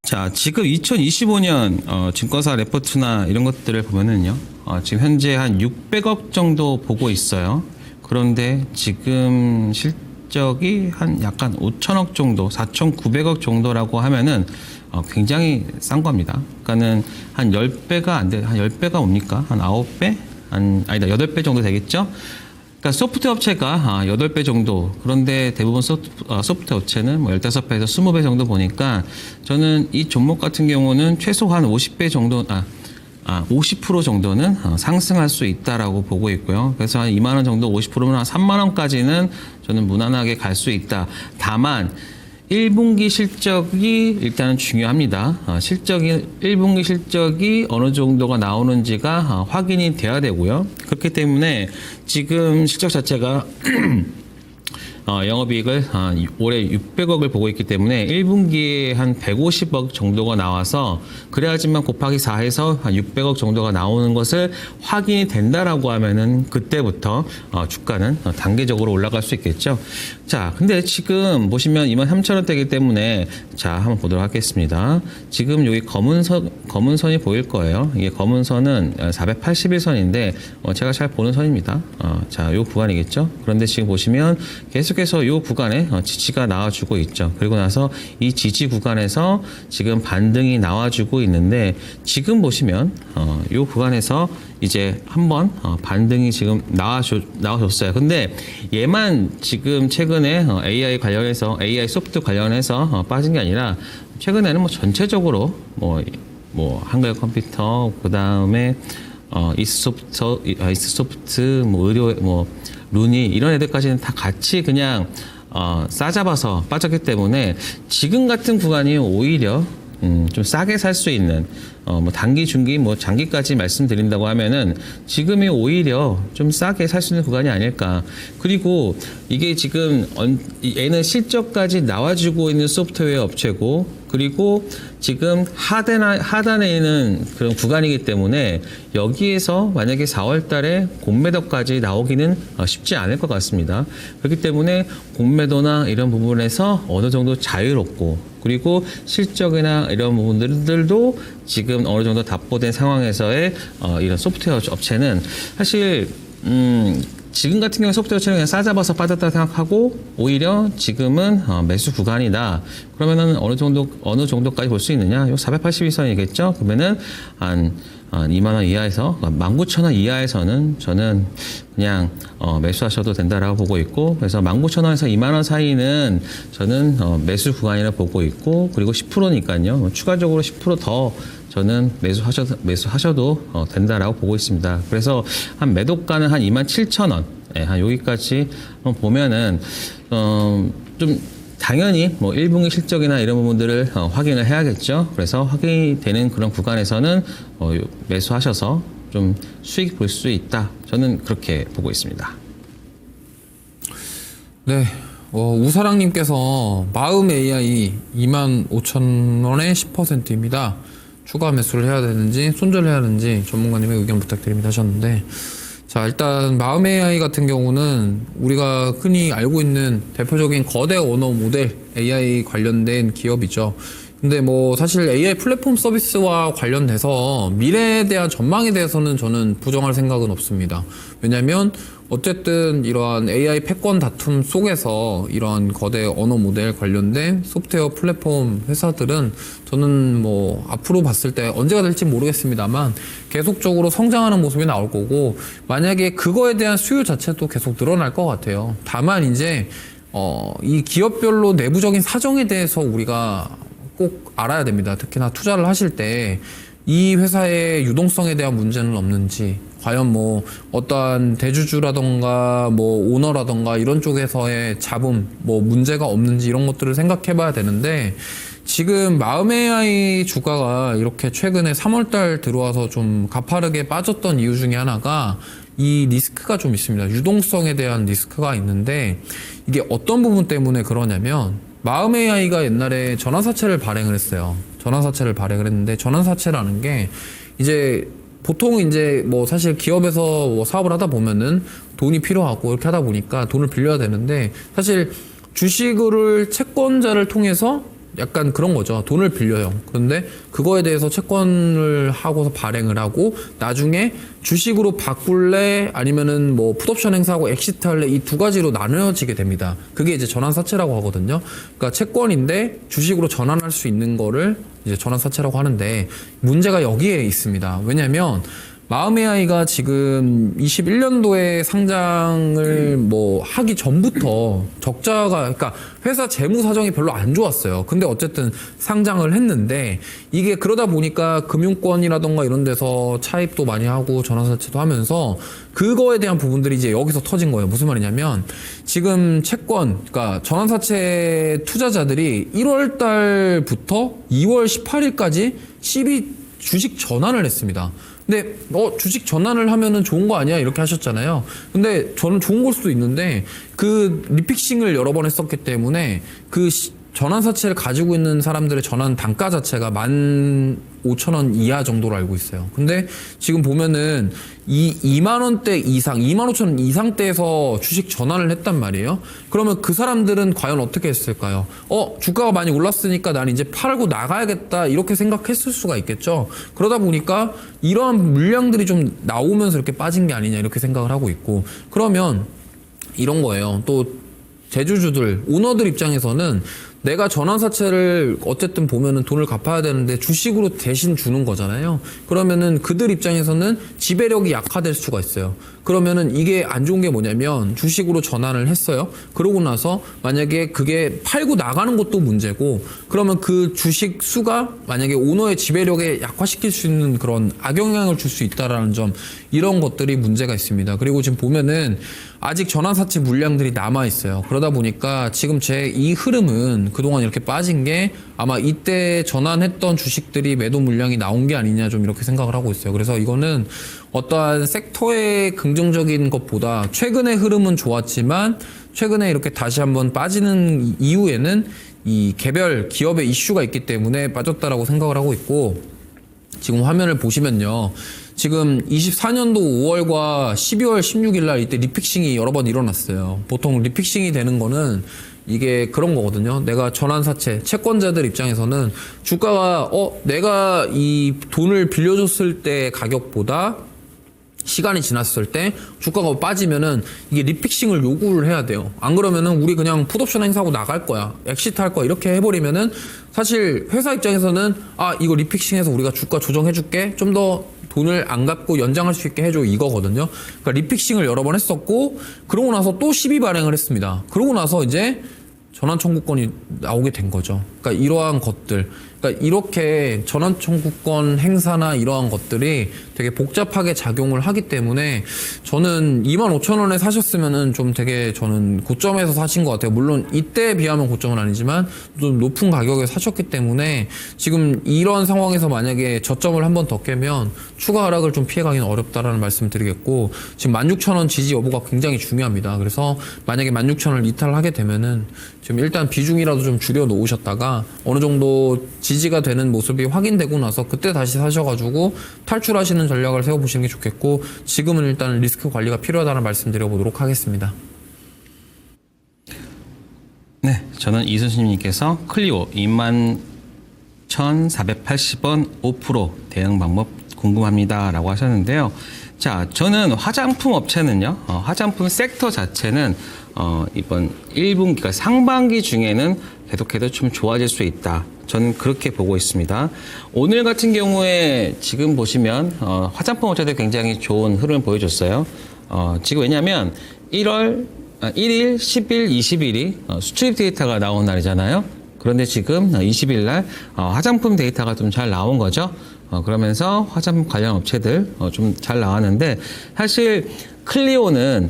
[SPEAKER 3] 자, 지금 2025년, 증권사 레포트나 이런 것들을 보면은요, 지금 현재 한 600억 정도 보고 있어요. 그런데 지금 실적이 한 약간 5천억 정도, 4,900억 정도라고 하면은 굉장히 싼 겁니다. 그러니까는 한 10배가 안 돼, 한 10배가 옵니까? 한 9배? 아니다, 8배 정도 되겠죠? 그러니까 소프트웨어 업체가 8배 정도. 그런데 대부분 소프트웨어 업체는 뭐 15배에서 20배 정도 보니까 저는 이 종목 같은 경우는 최소한 50배 정도, 50% 정도는 상승할 수 있다라고 보고 있고요. 그래서 한 2만 원 정도 50%면 한 3만 원까지는 저는 무난하게 갈 수 있다. 다만 1분기 실적이 일단은 중요합니다. 1분기 실적이 어느 정도가 나오는지가 확인이 돼야 되고요. 그렇기 때문에 지금 실적 자체가 영업이익을 올해 600억을 보고 있기 때문에 1분기에 한 150억 정도가 나와서 그래야지만 곱하기 4해서 한 600억 정도가 나오는 것을 확인이 된다라고 하면은 그때부터 주가는 단계적으로 올라갈 수 있겠죠. 자, 근데 지금 보시면 23,000원대이기 때문에 자, 한번 보도록 하겠습니다. 지금 여기 검은 선이 보일 거예요. 이게 검은 선은 481선인데 제가 잘 보는 선입니다. 자, 요 구간이겠죠. 그런데 지금 보시면 계속해서 이 구간에 지지가 나와주고 있죠. 그리고 나서 이 지지 구간에서 지금 반등이 나와주고 있는데 지금 보시면 이 구간에서 이제 한번 반등이 지금 나와줬어요. 근데 얘만 지금 최근에 AI 관련해서 AI 소프트 관련해서 빠진 게 아니라 최근에는 뭐 전체적으로 뭐 한글 컴퓨터 그 다음에 이스소프트 뭐 의료 뭐 루니 이런 애들까지는 다 같이 그냥 싸잡아서 빠졌기 때문에 지금 같은 구간이 오히려 좀 싸게 살 수 있는 뭐 단기, 중기, 뭐 장기까지 말씀드린다고 하면은 지금이 오히려 좀 싸게 살 수 있는 구간이 아닐까. 그리고 이게 지금 얘는 실적까지 나와주고 있는 소프트웨어 업체고 그리고 지금 하단에 있는 그런 구간이기 때문에 여기에서 만약에 4월 달에 공매도까지 나오기는 쉽지 않을 것 같습니다. 그렇기 때문에 공매도나 이런 부분에서 어느 정도 자유롭고 그리고 실적이나 이런 부분들도 지금 어느 정도 답보된 상황에서의 이런 소프트웨어 업체는 사실 지금 같은 경우에 소프트웨어 업체는 그냥 싸잡아서 빠졌다 생각하고 오히려 지금은 매수 구간이다. 그러면은 어느 정도까지 볼 수 있느냐? 요 482선이겠죠? 그러면은 한 2만 원 이하에서 19,000원 이하에서는 저는 그냥 매수하셔도 된다라고 보고 있고 그래서 19,000원에서 2만 원 사이는 저는 매수 구간이라 보고 있고 그리고 10%니까요. 추가적으로 10%더 저는 매수하셔도 된다라고 보고 있습니다. 그래서 한 매도가는 한 27,000원, 예, 한 여기까지 보면은 좀 당연히 뭐 1분기 실적이나 이런 부분들을 확인을 해야겠죠. 그래서 확인이 되는 그런 구간에서는 매수하셔서 좀 수익 볼 수 있다. 저는 그렇게 보고 있습니다.
[SPEAKER 2] 네. 우사랑님께서 마음 AI 25,000원에 10%입니다. 추가 매수를 해야 되는지 손절해야 하는지 전문가님의 의견 부탁드립니다 하셨는데 자 일단 마음 AI 같은 경우는 우리가 흔히 알고 있는 대표적인 거대 언어 모델 AI 관련된 기업이죠. 근데 뭐 사실 AI 플랫폼 서비스와 관련돼서 미래에 대한 전망에 대해서는 저는 부정할 생각은 없습니다. 왜냐하면 어쨌든 이러한 AI 패권 다툼 속에서 이러한 거대 언어 모델 관련된 소프트웨어 플랫폼 회사들은 저는 뭐 앞으로 봤을 때 언제가 될지 모르겠습니다만 계속적으로 성장하는 모습이 나올 거고 만약에 그거에 대한 수요 자체도 계속 늘어날 것 같아요. 다만 이제 이 기업별로 내부적인 사정에 대해서 우리가 꼭 알아야 됩니다. 특히나 투자를 하실 때 이 회사의 유동성에 대한 문제는 없는지 과연 뭐 어떠한 대주주라던가 뭐 오너라던가 이런 쪽에서의 잡음 뭐 문제가 없는지 이런 것들을 생각해 봐야 되는데 지금 마음 AI 주가가 이렇게 최근에 3월달 들어와서 좀 가파르게 빠졌던 이유 중에 하나가 이 리스크가 좀 있습니다. 유동성에 대한 리스크가 있는데 이게 어떤 부분 때문에 그러냐면 마음 AI가 옛날에 전환사채를 발행을 했어요. 전환사채를 발행을 했는데 전환사채라는 게 이제 보통 이제 뭐 사실 기업에서 뭐 사업을 하다 보면은 돈이 필요하고 이렇게 하다 보니까 돈을 빌려야 되는데 사실 주식을 채권자를 통해서 약간 그런 거죠. 돈을 빌려요. 그런데 그거에 대해서 채권을 하고서 발행을 하고 나중에 주식으로 바꿀래 아니면은 뭐 풋옵션 행사하고 엑시트 할래 이 두 가지로 나누어지게 됩니다. 그게 이제 전환사채라고 하거든요. 그러니까 채권인데 주식으로 전환할 수 있는 거를 이제 전환사채라고 하는데 문제가 여기에 있습니다. 왜냐면 마음 AI가 지금 21년도에 상장을 뭐 하기 전부터 적자가 그러니까 회사 재무 사정이 별로 안 좋았어요. 근데 어쨌든 상장을 했는데 이게 그러다 보니까 금융권이라던가 이런 데서 차입도 많이 하고 전환사채도 하면서 그거에 대한 부분들이 이제 여기서 터진 거예요. 무슨 말이냐면 지금 채권 그러니까 전환사채 투자자들이 1월 달부터 2월 18일까지 주식 전환을 했습니다. 근데 주식 전환을 하면은 좋은 거 아니야 이렇게 하셨잖아요. 근데 저는 좋은 걸 수도 있는데 그 리픽싱을 여러 번 했었기 때문에 그 전환사채를 가지고 있는 사람들의 전환 단가 자체가 15,000원 이하 정도로 알고 있어요. 근데 지금 보면은 2만 원대 이상, 25,000원 이상대에서 주식 전환을 했단 말이에요. 그러면 그 사람들은 과연 어떻게 했을까요? 주가가 많이 올랐으니까 난 이제 팔고 나가야겠다 이렇게 생각했을 수가 있겠죠. 그러다 보니까 이러한 물량들이 좀 나오면서 이렇게 빠진 게 아니냐 이렇게 생각을 하고 있고 그러면 이런 거예요. 또 대주주들, 오너들 입장에서는 내가 전환사채를 어쨌든 보면은 돈을 갚아야 되는데 주식으로 대신 주는 거잖아요. 그러면은 그들 입장에서는 지배력이 약화될 수가 있어요. 그러면은 이게 안 좋은 게 뭐냐면 주식으로 전환을 했어요. 그러고 나서 만약에 그게 팔고 나가는 것도 문제고 그러면 그 주식 수가 만약에 오너의 지배력에 약화시킬 수 있는 그런 악영향을 줄 수 있다라는 점 이런 것들이 문제가 있습니다. 그리고 지금 보면은 아직 전환사채 물량들이 남아 있어요. 그러다 보니까 지금 제 이 흐름은 보면은 그동안 이렇게 빠진 게 아마 이때 전환했던 주식들이 매도 물량이 나온 게 아니냐 좀 이렇게 생각을 하고 있어요. 그래서 이거는 어떠한 섹터의 긍정적인 것보다 최근의 흐름은 좋았지만 최근에 이렇게 다시 한번 빠지는 이후에는 이 개별 기업의 이슈가 있기 때문에 빠졌다라고 생각을 하고 있고, 지금 화면을 보시면요. 지금 24년도 5월과 12월 16일 날 이때 리픽싱이 여러 번 일어났어요. 보통 리픽싱이 되는 거는 이게 그런 거거든요. 내가 전환사채, 채권자들 입장에서는 주가가 내가 이 돈을 빌려줬을 때 가격보다 시간이 지났을 때 주가가 빠지면은 이게 리픽싱을 요구를 해야 돼요. 안 그러면은 우리 그냥 풋옵션 행사하고 나갈 거야, 엑시트 할 거야, 이렇게 해버리면은 사실 회사 입장에서는 이거 리픽싱해서 우리가 주가 조정해줄게, 좀 더 돈을 안 갚고 연장할 수 있게 해줘, 이거거든요. 그러니까 리픽싱을 여러 번 했었고, 그러고 나서 또 시비 발행을 했습니다. 그러고 나서 이제 전환 청구권이 나오게 된 거죠. 그러니까 이러한 것들, 그러니까 이렇게 전환 청구권 행사나 이러한 것들이 되게 복잡하게 작용을 하기 때문에 저는 25,000원에 사셨으면은 좀 되게 저는 고점에서 사신 것 같아요. 물론 이때에 비하면 고점은 아니지만 좀 높은 가격에 사셨기 때문에 지금 이런 상황에서 만약에 저점을 한 번 더 깨면 추가 하락을 좀 피해가기는 어렵다라는 말씀을 드리겠고, 지금 16,000원 지지 여부가 굉장히 중요합니다. 그래서 만약에 16,000원을 이탈하게 되면은 지금 일단 비중이라도 좀 줄여 놓으셨다가 어느 정도 지지가 되는 모습이 확인되고 나서 그때 다시 사셔가지고 탈출하시는 전략을 세워보시는 게 좋겠고, 지금은 일단 리스크 관리가 필요하다는 말씀 드려보도록 하겠습니다.
[SPEAKER 3] 네, 저는 이순신님께서 클리오 21,480원 5% 대응 방법 궁금합니다 라고 하셨는데요. 자, 저는 화장품 업체는요, 화장품 섹터 자체는 이번 1분기가 상반기 중에는 계속해서 좀 좋아질 수 있다. 저는 그렇게 보고 있습니다. 오늘 같은 경우에 지금 보시면 화장품 업체들 굉장히 좋은 흐름을 보여줬어요. 지금 왜냐하면 1일, 10일, 20일이 수출입 데이터가 나온 날이잖아요. 그런데 지금 20일 날 화장품 데이터가 좀 잘 나온 거죠. 그러면서 화장품 관련 업체들 좀 잘 나왔는데, 사실 클리오는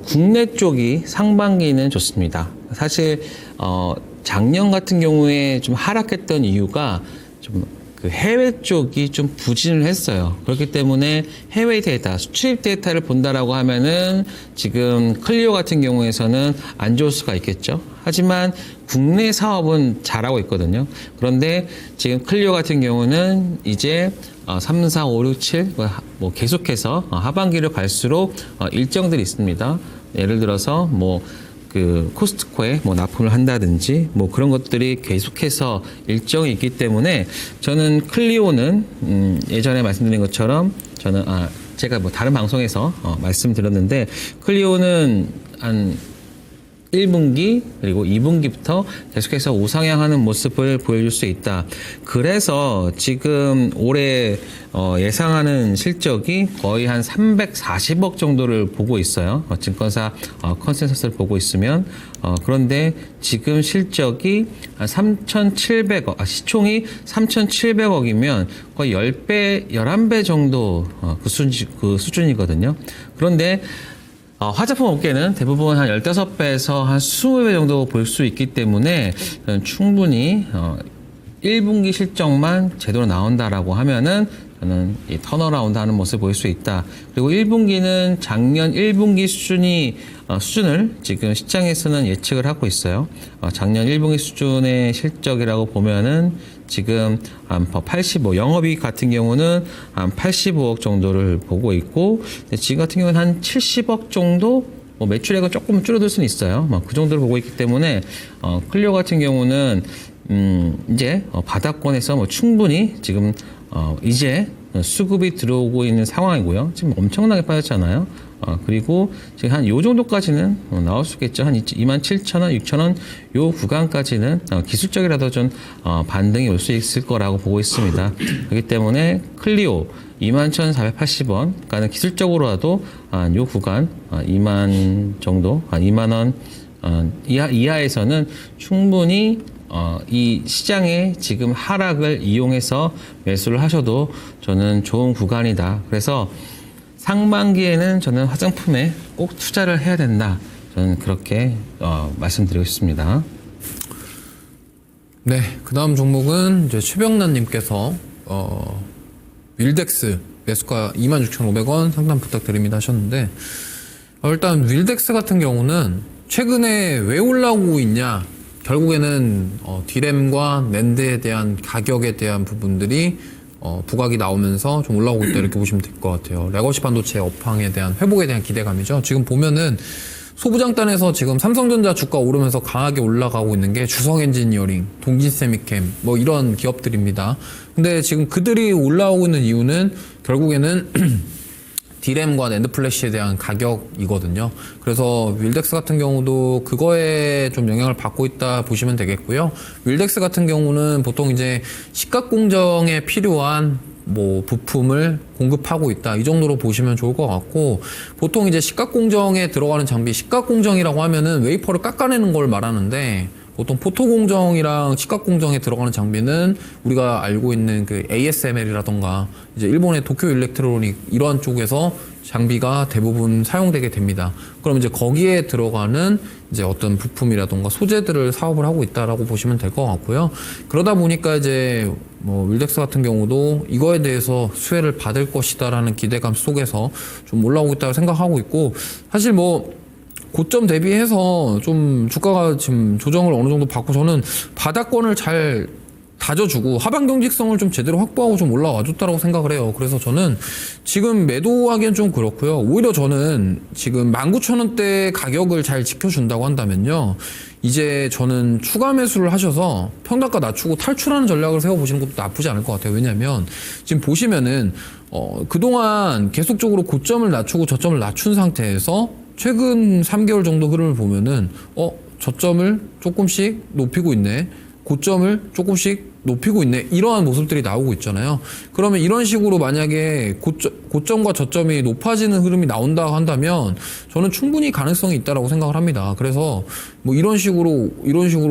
[SPEAKER 3] 국내 쪽이 상반기는 좋습니다. 사실 작년 같은 경우에 좀 하락했던 이유가 좀 그 해외 쪽이 좀 부진을 했어요. 그렇기 때문에 해외 데이터, 수출입 데이터를 본다라고 하면은 지금 클리오 같은 경우에서는 안 좋을 수가 있겠죠. 하지만 국내 사업은 잘하고 있거든요. 그런데 지금 클리오 같은 경우는 이제 3, 4, 5, 6, 7 뭐 계속해서 하반기로 갈수록 일정들이 있습니다. 예를 들어서 그 코스트코에 납품을 한다든지 그런 것들이 계속해서 일정이 있기 때문에 저는 클리오는 예전에 말씀드린 것처럼 저는 제가 다른 방송에서 말씀드렸는데, 클리오는 한 1분기 그리고 2분기부터 계속해서 우상향하는 모습을 보여줄 수 있다. 그래서 지금 올해 예상하는 실적이 거의 한 340억 정도를 보고 있어요. 증권사 컨센서스를 보고 있으면 그런데 지금 실적이 3,700억, 시총이 3,700억이면 거의 10배, 11배 정도 그 수준이거든요. 그런데 화장품 업계는 대부분 한 15배에서 한 20배 정도 볼 수 있기 때문에 충분히 1분기 실적만 제대로 나온다라고 하면은 저는 이 턴어라운드 하는 모습을 보일 수 있다. 그리고 1분기는 작년 1분기 수준을 지금 시장에서는 예측을 하고 있어요. 작년 1분기 수준의 실적이라고 보면은 지금 한 85, 영업이익 같은 경우는 한 85억 정도를 보고 있고, 지금 같은 경우는 한 70억 정도, 매출액은 조금 줄어들 수는 있어요. 그 정도를 보고 있기 때문에, 클리오 같은 경우는, 이제, 바닥권에서 충분히 지금, 이제 수급이 들어오고 있는 상황이고요. 지금 엄청나게 빠졌잖아요. 그리고 지금 한 요 정도까지는 나올 수 있겠죠. 한 27,000원, 6,000원 요 구간까지는 기술적이라도 좀 반등이 올 수 있을 거라고 보고 있습니다. 그렇기 때문에 클리오 21,480원, 그러니까 기술적으로라도 요 구간 2만 정도, 2만 원 이하에서는 충분히 이 시장의 지금 하락을 이용해서 매수를 하셔도 저는 좋은 구간이다. 그래서 상반기에는 저는 화장품에 꼭 투자를 해야 된다. 저는 그렇게 말씀드리고 싶습니다.
[SPEAKER 2] 네, 그 다음 종목은 이제 최병란님께서 윌덱스 매수가 26,500원 상담 부탁드립니다 하셨는데, 일단 윌덱스 같은 경우는 최근에 왜 올라오고 있냐, 결국에는 디램과 낸드에 대한 가격에 대한 부분들이 부각이 나오면서 좀 올라오고 있다, 이렇게 보시면 될 것 같아요. 레거시 반도체 업황에 대한 회복에 대한 기대감이죠. 지금 보면은 소부장단에서 지금 삼성전자 주가 오르면서 강하게 올라가고 있는 게 주성엔지니어링, 동진세미캠 뭐 이런 기업들입니다. 근데 지금 그들이 올라오고 있는 이유는 결국에는 디램과 낸드 플래시에 대한 가격이거든요. 그래서 윌덱스 같은 경우도 그거에 좀 영향을 받고 있다 보시면 되겠고요. 윌덱스 같은 경우는 보통 이제 시각 공정에 필요한 뭐 부품을 공급하고 있다, 이 정도로 보시면 좋을 것 같고, 보통 이제 시각 공정에 들어가는 장비, 시각 공정이라고 하면은 웨이퍼를 깎아내는 걸 말하는데, 보통 포토 공정이랑 시각 공정에 들어가는 장비는 우리가 알고 있는 그 ASML이라던가 이제 일본의 도쿄 일렉트로닉 이러한 쪽에서 장비가 대부분 사용되게 됩니다. 그럼 이제 거기에 들어가는 이제 어떤 부품이라던가 소재들을 사업을 하고 있다라고 보시면 될 것 같고요. 그러다 보니까 이제 뭐 윌덱스 같은 경우도 이거에 대해서 수혜를 받을 것이다라는 기대감 속에서 좀 올라오고 있다고 생각하고 있고, 사실 뭐 고점 대비해서 좀 주가가 지금 조정을 어느 정도 받고, 저는 바닥권을 잘 다져주고 하방 경직성을 좀 제대로 확보하고 좀 올라와줬다라고 생각을 해요. 그래서 저는 지금 매도하기엔 좀 그렇고요. 오히려 저는 지금 19,000원대 가격을 잘 지켜준다고 한다면요, 이제 저는 추가 매수를 하셔서 평단가 낮추고 탈출하는 전략을 세워보시는 것도 나쁘지 않을 것 같아요. 왜냐면 지금 보시면은 그동안 계속적으로 고점을 낮추고 저점을 낮춘 상태에서 최근 3개월 정도 흐름을 보면은 저점을 조금씩 높이고 있네, 고점을 조금씩 높이고 있네, 이러한 모습들이 나오고 있잖아요. 그러면 이런 식으로 만약에 고점과 저점이 높아지는 흐름이 나온다고 한다면 저는 충분히 가능성이 있다라고 생각을 합니다. 그래서 뭐 이런 식으로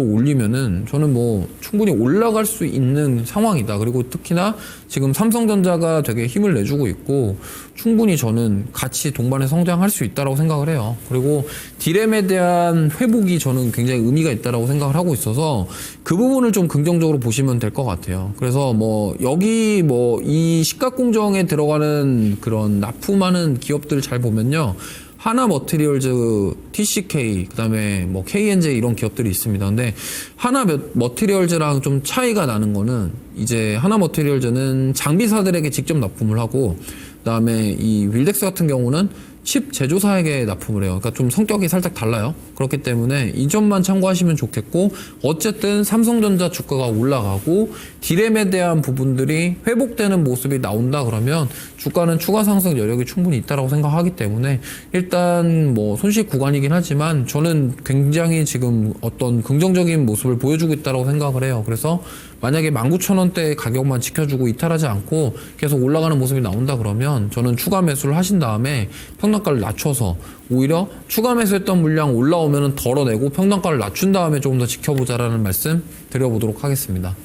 [SPEAKER 2] 올리면은 저는 뭐 충분히 올라갈 수 있는 상황이다. 그리고 특히나 지금 삼성전자가 되게 힘을 내주고 있고 충분히 저는 같이 동반해 성장할 수 있다라고 생각을 해요. 그리고 디램에 대한 회복이 저는 굉장히 의미가 있다라고 생각을 하고 있어서 그 부분을 좀 긍정적으로 보시면 될 것 같아요. 그래서 뭐 여기 뭐 이 시각 공정에 들어가는 그런 납품하는 기업들 잘 보면요, 하나 머티리얼즈, TCK, 그다음에 뭐 KNJ 이런 기업들이 있습니다. 근데 하나 머티리얼즈랑 좀 차이가 나는 거는, 이제 하나 머티리얼즈는 장비사들에게 직접 납품을 하고, 그다음에 이 윌덱스 같은 경우는 칩 제조사에게 납품을 해요. 그러니까 좀 성격이 살짝 달라요. 그렇기 때문에 이 점만 참고하시면 좋겠고, 어쨌든 삼성전자 주가가 올라가고 디램에 대한 부분들이 회복되는 모습이 나온다 그러면 주가는 추가 상승 여력이 충분히 있다라고 생각하기 때문에 일단 뭐 손실 구간이긴 하지만 저는 굉장히 지금 어떤 긍정적인 모습을 보여주고 있다라고 생각을 해요. 그래서 만약에 19,000원대 가격만 지켜주고 이탈하지 않고 계속 올라가는 모습이 나온다 그러면 저는 추가 매수를 하신 다음에 평단가를 낮춰서 오히려 추가 매수했던 물량 올라오면 덜어내고 평단가를 낮춘 다음에 조금 더 지켜보자라는 말씀 드려보도록 하겠습니다.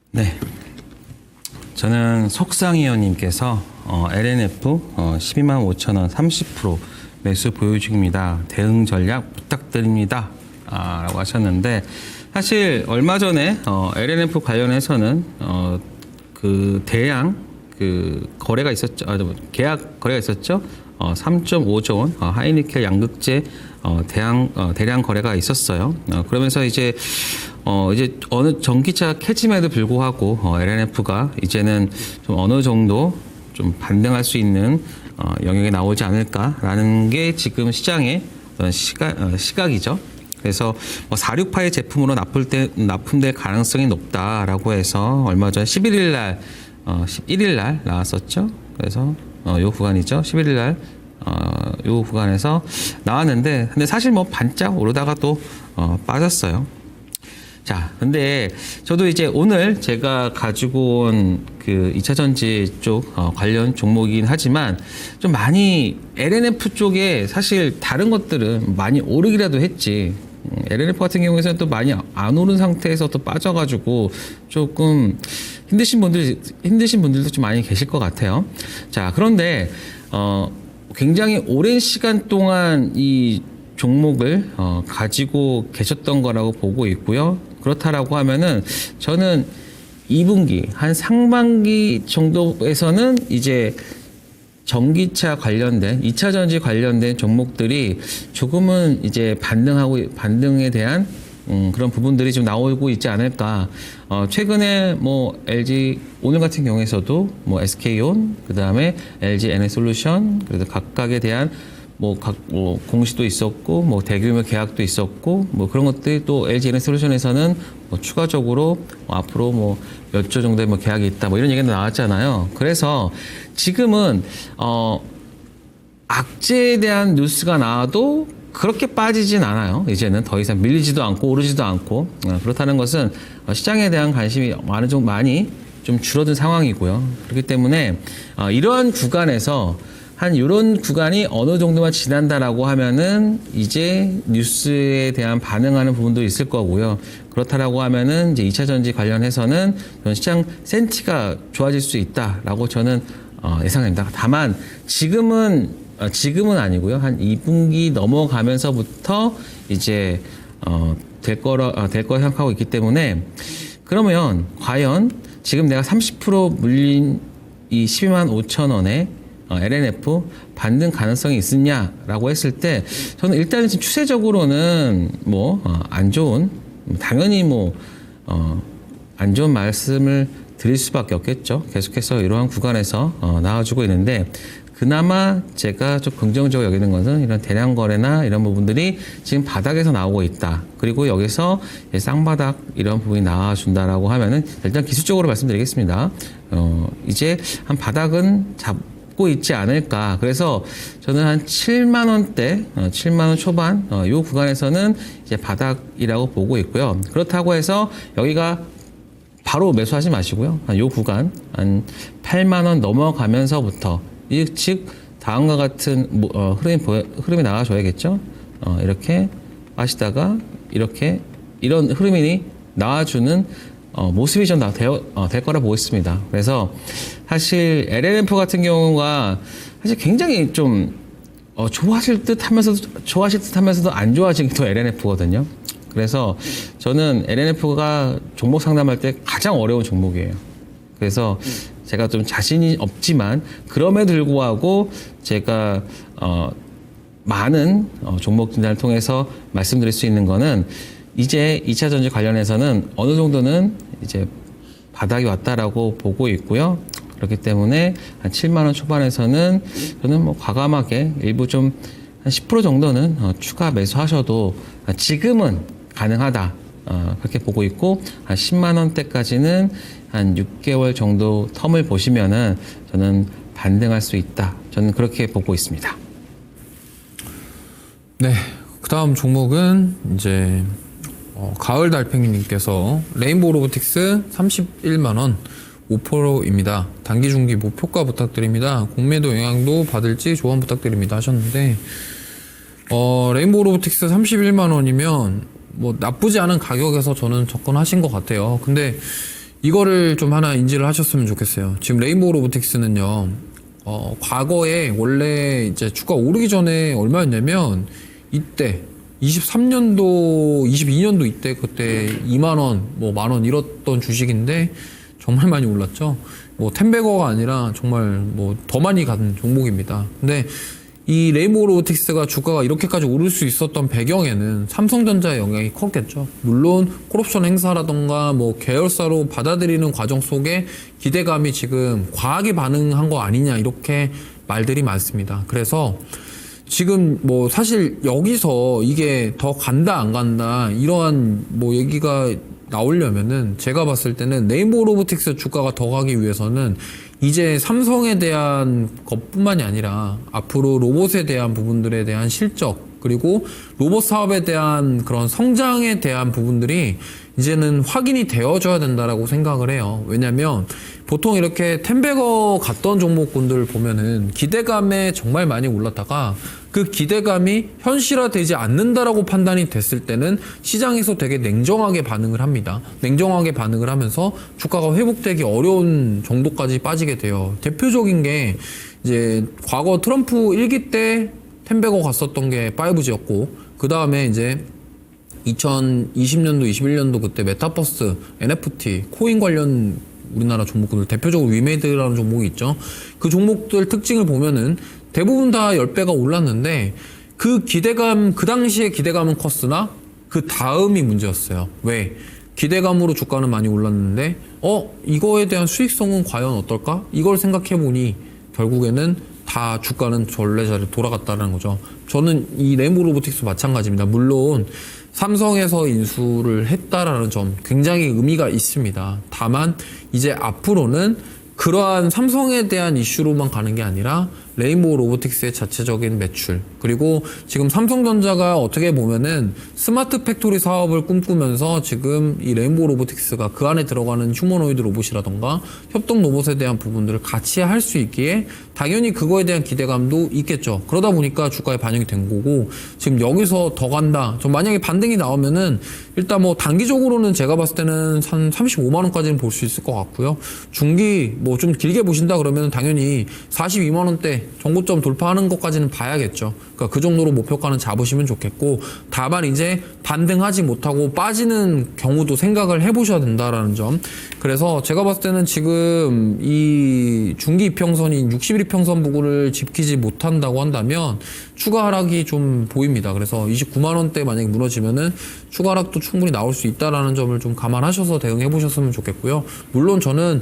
[SPEAKER 3] 네. 저는 속상위원님께서 LNF 125,000원 30% 매수 보유 중입니다. 대응 전략 부탁드립니다. 라고 하셨는데, 사실 얼마 전에 LNF 관련해서는 그 대양 그 거래가 있었죠. 계약 거래가 있었죠. 3.5조 원 하이니켈 양극재 대량 거래가 있었어요. 그러면서 이제 어느 전기차 캐짐에도 불구하고 LNF가 이제는 좀 어느 정도 좀 반등할 수 있는 영역에 나오지 않을까라는 게 지금 시장의 어떤 시각이죠. 그래서 468의 제품으로 납품될 가능성이 높다라고 해서 얼마 전 11일 날 나왔었죠. 그래서 요 구간이죠. 11일 날 요 구간에서 나왔는데, 근데 사실 뭐 반짝 오르다가 또 빠졌어요. 자, 근데 저도 이제 오늘 제가 가지고 온 그 2차 전지 쪽 관련 종목이긴 하지만 좀 많이 LNF 쪽에 사실 다른 것들은 많이 오르기라도 했지, LNF 같은 경우에는 또 많이 안 오른 상태에서 또 빠져가지고 조금 힘드신 분들도 좀 많이 계실 것 같아요. 자, 그런데 굉장히 오랜 시간 동안 이 종목을 가지고 계셨던 거라고 보고 있고요. 그렇다라고 하면은 저는 2분기 한 상반기 정도에서는 이제 전기차 관련된 2차 전지 관련된 종목들이 조금은 이제 반등에 대한 그런 부분들이 좀 나오고 있지 않을까. 최근에 뭐 LG 오늘 같은 경우에서도 뭐 SK온, 그 다음에 LG 에너솔루션, 그래서 각각에 대한 뭐 공시도 있었고, 뭐 대규모 계약도 있었고, 뭐 그런 것들이 또 LG 에너솔루션에서는 뭐 추가적으로 앞으로 뭐 몇 조 정도의 뭐 계약이 있다, 뭐 이런 얘기도 나왔잖아요. 그래서 지금은 악재에 대한 뉴스가 나와도 그렇게 빠지진 않아요. 이제는 더 이상 밀리지도 않고 오르지도 않고 그렇다는 것은 시장에 대한 관심이 많이 좀 줄어든 상황이고요. 그렇기 때문에 이러한 구간에서 한 이런 구간이 어느 정도만 지난다라고 하면은 이제 뉴스에 대한 반응하는 부분도 있을 거고요. 그렇다라고 하면은 이제 2차 전지 관련해서는 시장 센티가 좋아질 수 있다라고 저는 예상합니다. 다만 지금은 아니고요. 한 2분기 넘어가면서부터 이제 될 거라 생각하고 있기 때문에 그러면 과연 지금 내가 30% 물린 이 12만 5천 원에 LNF 반등 가능성이 있느냐라고 했을 때 저는 일단은 지금 추세적으로는 뭐 안 좋은 당연히 뭐 안 좋은 말씀을 드릴 수밖에 없겠죠. 계속해서 이러한 구간에서 나와주고 있는데 그나마 제가 좀 긍정적으로 여기는 것은 이런 대량 거래나 이런 부분들이 지금 바닥에서 나오고 있다. 그리고 여기서 쌍바닥 이런 부분이 나와준다라고 하면은 일단 기술적으로 말씀드리겠습니다. 이제 한 바닥은 잡고 있지 않을까. 그래서 저는 한 7만 원대, 7만 원 초반 이 구간에서는 이제 바닥이라고 보고 있고요. 그렇다고 해서 여기가 바로 매수하지 마시고요. 이 구간 한 8만 원 넘어가면서부터 즉 다음과 같은 흐름이 나와줘야겠죠. 이렇게 빠지다가 이렇게 이런 흐름이 나와주는 모습이 좀 될 거라 보고 있습니다. 그래서 사실 LNF 같은 경우가 사실 굉장히 좀 좋아하실 듯 하면서도 안 좋아지기도 LNF거든요. 그래서 저는 LNF가 종목 상담할 때 가장 어려운 종목이에요. 그래서 제가 좀 자신이 없지만 그럼에도 불구하고 제가 많은 종목 진단을 통해서 말씀드릴 수 있는 거는 이제 2차 전지 관련해서는 어느 정도는 이제 바닥이 왔다라고 보고 있고요. 그렇기 때문에 한 7만 원 초반에서는 저는 뭐 과감하게 일부 좀 한 10% 정도는 추가 매수하셔도 지금은 가능하다. 그렇게 보고 있고 한 10만 원대까지는 한 6개월 정도 텀을 보시면은 저는 반등할 수 있다. 저는 그렇게 보고 있습니다.
[SPEAKER 2] 네, 그 다음 종목은 이제 가을 달팽이님께서 레인보우 로보틱스 31만 원 5%입니다. 단기 중기 목표가 부탁드립니다. 공매도 영향도 받을지 조언 부탁드립니다 하셨는데 레인보우 로보틱스 31만 원이면 뭐 나쁘지 않은 가격에서 저는 접근하신 것 같아요. 근데 이거를 좀 하나 인지를 하셨으면 좋겠어요. 지금 레인보우 로보틱스는요, 과거에 원래 이제 주가 오르기 전에 얼마였냐면, 이때, 23년도, 22년도 이때, 그때 2만원, 뭐 만원 이랬던 주식인데, 정말 많이 올랐죠. 뭐, 텐베거가 아니라 정말 뭐 더 많이 간 종목입니다. 근데 이 레인보우 로보틱스가 주가가 이렇게까지 오를 수 있었던 배경에는 삼성전자의 영향이 컸겠죠. 물론 콜옵션 행사라던가 뭐 계열사로 받아들이는 과정 속에 기대감이 지금 과하게 반응한 거 아니냐 이렇게 말들이 많습니다. 그래서 지금 뭐 사실 여기서 이게 더 간다 안 간다 이러한 뭐 얘기가 나오려면은 제가 봤을 때는 레인보우 로보틱스 주가가 더 가기 위해서는 이제 삼성에 대한 것뿐만이 아니라 앞으로 로봇에 대한 부분들에 대한 실적 그리고 로봇 사업에 대한 그런 성장에 대한 부분들이 이제는 확인이 되어줘야 된다라고 생각을 해요. 왜냐면 보통 이렇게 텐베거 갔던 종목군들 보면은 기대감에 정말 많이 올랐다가 그 기대감이 현실화되지 않는다라고 판단이 됐을 때는 시장에서 되게 냉정하게 반응을 합니다. 냉정하게 반응을 하면서 주가가 회복되기 어려운 정도까지 빠지게 돼요. 대표적인 게 이제 과거 트럼프 1기 때 텐베거 갔었던 게 5G였고 그 다음에 이제 2020년도, 21년도 그때 메타버스, NFT, 코인 관련 우리나라 종목들 대표적으로 위메이드라는 종목이 있죠. 그 종목들 특징을 보면은 대부분 다 10배가 올랐는데 그 기대감, 그 당시에 기대감은 컸으나 그 다음이 문제였어요. 왜? 기대감으로 주가는 많이 올랐는데 이거에 대한 수익성은 과연 어떨까? 이걸 생각해보니 결국에는 다 주가는 원래 자리로 돌아갔다는 거죠. 저는 이 레인보우 로보틱스 마찬가지입니다. 물론 삼성에서 인수를 했다라는 점 굉장히 의미가 있습니다. 다만 이제 앞으로는 그러한 삼성에 대한 이슈로만 가는 게 아니라 레인보우 로보틱스의 자체적인 매출, 그리고 지금 삼성전자가 어떻게 보면은 스마트 팩토리 사업을 꿈꾸면서 지금 이 레인보우 로보틱스가 그 안에 들어가는 휴머노이드 로봇이라던가 협동 로봇에 대한 부분들을 같이 할 수 있기에 당연히 그거에 대한 기대감도 있겠죠. 그러다 보니까 주가에 반영이 된 거고, 지금 여기서 더 간다. 저 만약에 반등이 나오면은 일단 뭐 단기적으로는 제가 봤을 때는 한 35만 원까지는 볼 수 있을 것 같고요. 중기 뭐 좀 길게 보신다 그러면 당연히 42만 원대 정고점 돌파하는 것까지는 봐야겠죠. 그러니까 그 정도로 목표가는 잡으시면 좋겠고, 다만 이제 반등하지 못하고 빠지는 경우도 생각을 해보셔야 된다라는 점. 그래서 제가 봤을 때는 지금 이 중기 이평선인 60일 이평선 부근을 지키지 못한다고 한다면 추가 하락이 좀 보입니다. 그래서 29만 원대 만약에 무너지면은 추가 하락도 충분히 나올 수 있다라는 점을 좀 감안하셔서 대응해 보셨으면 좋겠고요. 물론 저는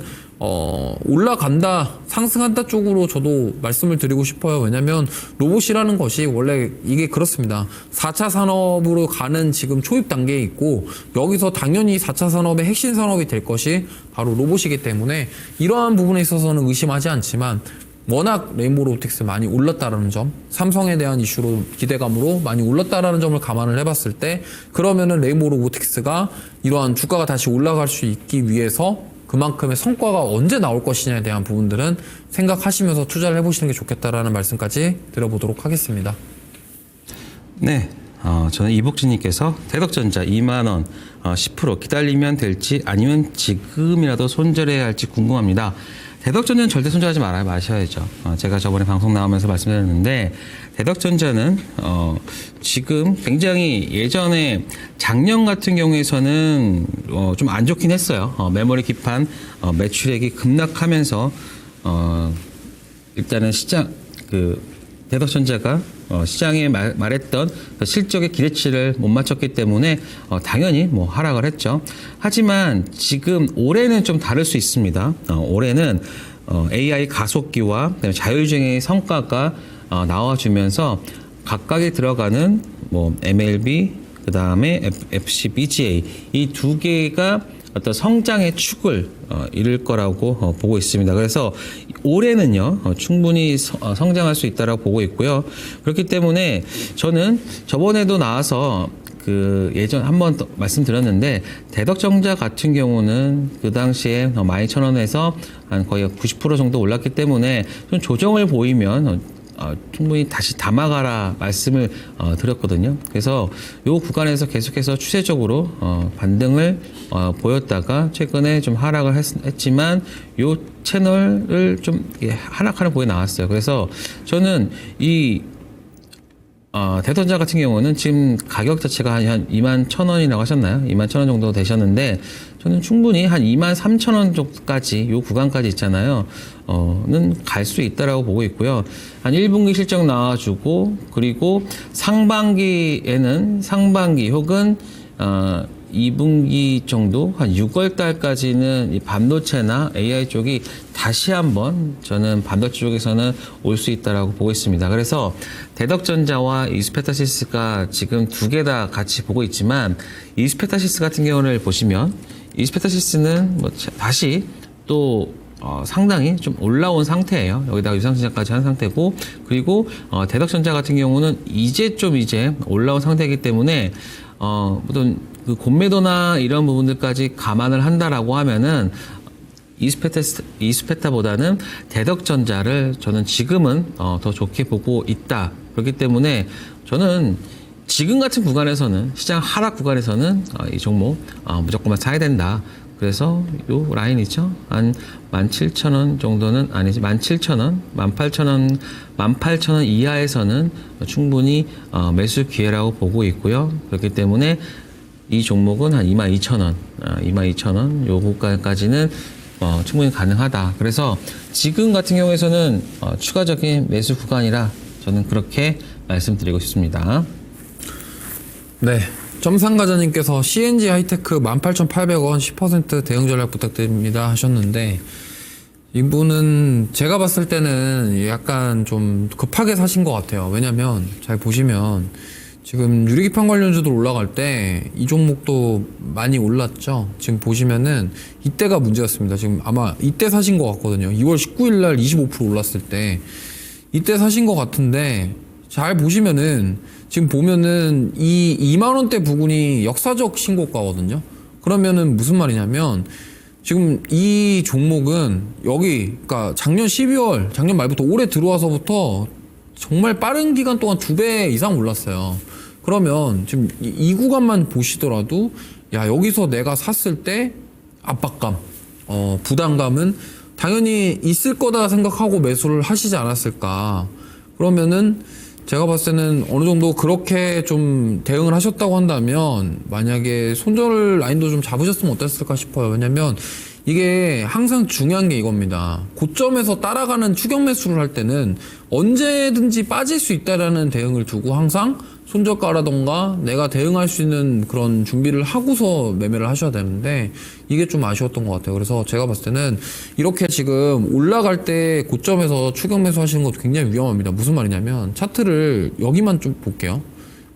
[SPEAKER 2] 올라간다, 상승한다 쪽으로 저도 말씀을 드리고 싶어요. 왜냐면 로봇이라는 것이 원래 이게 그렇습니다. 4차 산업으로 가는 지금 초입 단계에 있고, 여기서 당연히 4차 산업의 핵심 산업이 될 것이 바로 로봇이기 때문에 이러한 부분에 있어서는 의심하지 않지만, 워낙 레인보우 로보틱스 많이 올랐다라는 점, 삼성에 대한 이슈로 기대감으로 많이 올랐다라는 점을 감안을 해봤을 때, 그러면은 레인보우 로보틱스가 이러한 주가가 다시 올라갈 수 있기 위해서 그만큼의 성과가 언제 나올 것이냐에 대한 부분들은 생각하시면서 투자를 해보시는 게 좋겠다라는 말씀까지 드려보도록 하겠습니다.
[SPEAKER 3] 네. 저는 이복진님께서 대덕전자 2만원 10% 기다리면 될지 아니면 지금이라도 손절해야 할지 궁금합니다. 대덕전자는 절대 손절하지 마셔야죠. 제가 저번에 방송 나오면서 말씀드렸는데, 대덕전자는 지금 굉장히 예전에 작년 같은 경우에서는 좀 안 좋긴 했어요. 메모리 기판 매출액이 급락하면서 일단은 대덕전자가 시장에 말했던 실적의 기대치를 못 맞췄기 때문에 당연히 뭐 하락을 했죠. 하지만 지금 올해는 좀 다를 수 있습니다. 올해는 AI 가속기와 자율주행의 성과가 나와주면서 각각에 들어가는 뭐 MLB, 그 다음에 FCBGA 이 두 개가 어떤 성장의 축을 이룰 거라고 보고 있습니다. 그래서 올해는요 충분히 성장할 수 있다라고 보고 있고요. 그렇기 때문에 저는 저번에도 나와서 그 예전 한번 말씀드렸는데, 대덕전자 같은 경우는 그 당시에 12,000원에서 한 거의 90% 정도 올랐기 때문에 좀 조정을 보이면 충분히 다시 담아가라 말씀을 드렸거든요. 그래서 이 구간에서 계속해서 추세적으로 반등을 보였다가 최근에 좀 하락을 했지만 이 채널을 좀 하락하는 보이 나왔어요. 그래서 저는 이 대전자 같은 경우는 지금 가격 자체가 한 21,000원이라고 하셨나요? 21,000원 정도 되셨는데, 저는 충분히 한 23,000원 정도까지, 요 구간까지 있잖아요. 는 갈 수 있다라고 보고 있고요. 한 1분기 실적 나와주고, 그리고 상반기 혹은 2분기 정도, 한 6월 달까지는 이 반도체나 AI 쪽이 다시 한번 저는 반도체 쪽에서는 올 수 있다라고 보고 있습니다. 그래서 대덕전자와 이스페타시스가 지금 두 개 다 같이 보고 있지만, 이스페타시스 같은 경우를 보시면, 이스페타시스는 뭐 다시 또 상당히 좀 올라온 상태예요. 여기다가 유상증자까지 한 상태고, 그리고 대덕전자 같은 경우는 이제 올라온 상태이기 때문에 어떤 그 공매도나 이런 부분들까지 감안을 한다라고 하면은 이스페타보다는 대덕전자를 저는 지금은 더 좋게 보고 있다. 그렇기 때문에 저는 지금 같은 구간에서는, 시장 하락 구간에서는 이 종목 무조건 사야 된다. 그래서 요 라인 있죠? 한 17,000원 정도는 아니지, 17,000원, 18,000원 이하에서는 충분히 매수 기회라고 보고 있고요. 그렇기 때문에 이 종목은 한 22,000원, 22,000원 요 구간까지는 충분히 가능하다. 그래서 지금 같은 경우에서는 추가적인 매수 구간이라 저는 그렇게 말씀드리고 싶습니다.
[SPEAKER 2] 네. 점상가자님께서 CNG 하이테크 18,800원 10% 대응 전략 부탁드립니다 하셨는데, 이분은 제가 봤을 때는 약간 좀 급하게 사신 것 같아요. 왜냐면 잘 보시면 지금 유리기판 관련주들 올라갈 때 이 종목도 많이 올랐죠. 지금 보시면은 이때가 문제였습니다. 지금 아마 이때 사신 것 같거든요. 2월 19일 날 25% 올랐을 때 이때 사신 것 같은데, 잘 보시면은 지금 보면은 이 2만 원대 부근이 역사적 신고가거든요. 그러면은 무슨 말이냐면 지금 이 종목은 여기, 그러니까 작년 12월, 작년 말부터 올해 들어와서부터 정말 빠른 기간 동안 2배 이상 올랐어요. 그러면 지금 이 구간만 보시더라도, 야, 여기서 내가 샀을 때 압박감, 부담감은 당연히 있을 거다 생각하고 매수를 하시지 않았을까. 그러면은 제가 봤을 때는 어느 정도 그렇게 좀 대응을 하셨다고 한다면, 만약에 손절 라인도 좀 잡으셨으면 어땠을까 싶어요. 왜냐면 이게 항상 중요한 게 이겁니다. 고점에서 따라가는 추격 매수를 할 때는 언제든지 빠질 수 있다라는 대응을 두고 항상 손절가라던가 내가 대응할 수 있는 그런 준비를 하고서 매매를 하셔야 되는데, 이게 좀 아쉬웠던 것 같아요. 그래서 제가 봤을 때는 이렇게 지금 올라갈 때 고점에서 추격 매수 하시는 것도 굉장히 위험합니다. 무슨 말이냐면, 차트를 여기만 좀 볼게요.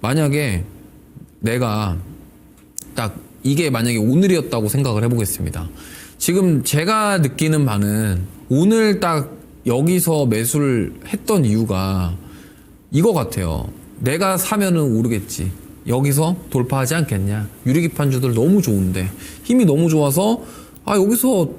[SPEAKER 2] 만약에 내가 딱 이게 만약에 오늘이었다고 생각을 해보겠습니다. 지금 제가 느끼는 바는 오늘 딱 여기서 매수를 했던 이유가 이거 같아요. 내가 사면은 오르겠지. 여기서 돌파하지 않겠냐. 유리기판주들 너무 좋은데, 힘이 너무 좋아서, 아, 여기서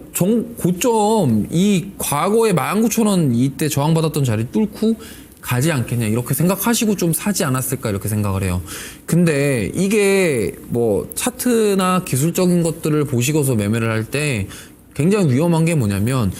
[SPEAKER 2] 고점, 이 과거에 19,000원 이때 저항받았던 자리 뚫고 가지 않겠냐. 이렇게 생각하시고 좀 사지 않았을까. 이렇게 생각을 해요. 근데 이게 뭐 차트나 기술적인 것들을 보시고서 매매를 할 때 굉장히 위험한 게 뭐냐면,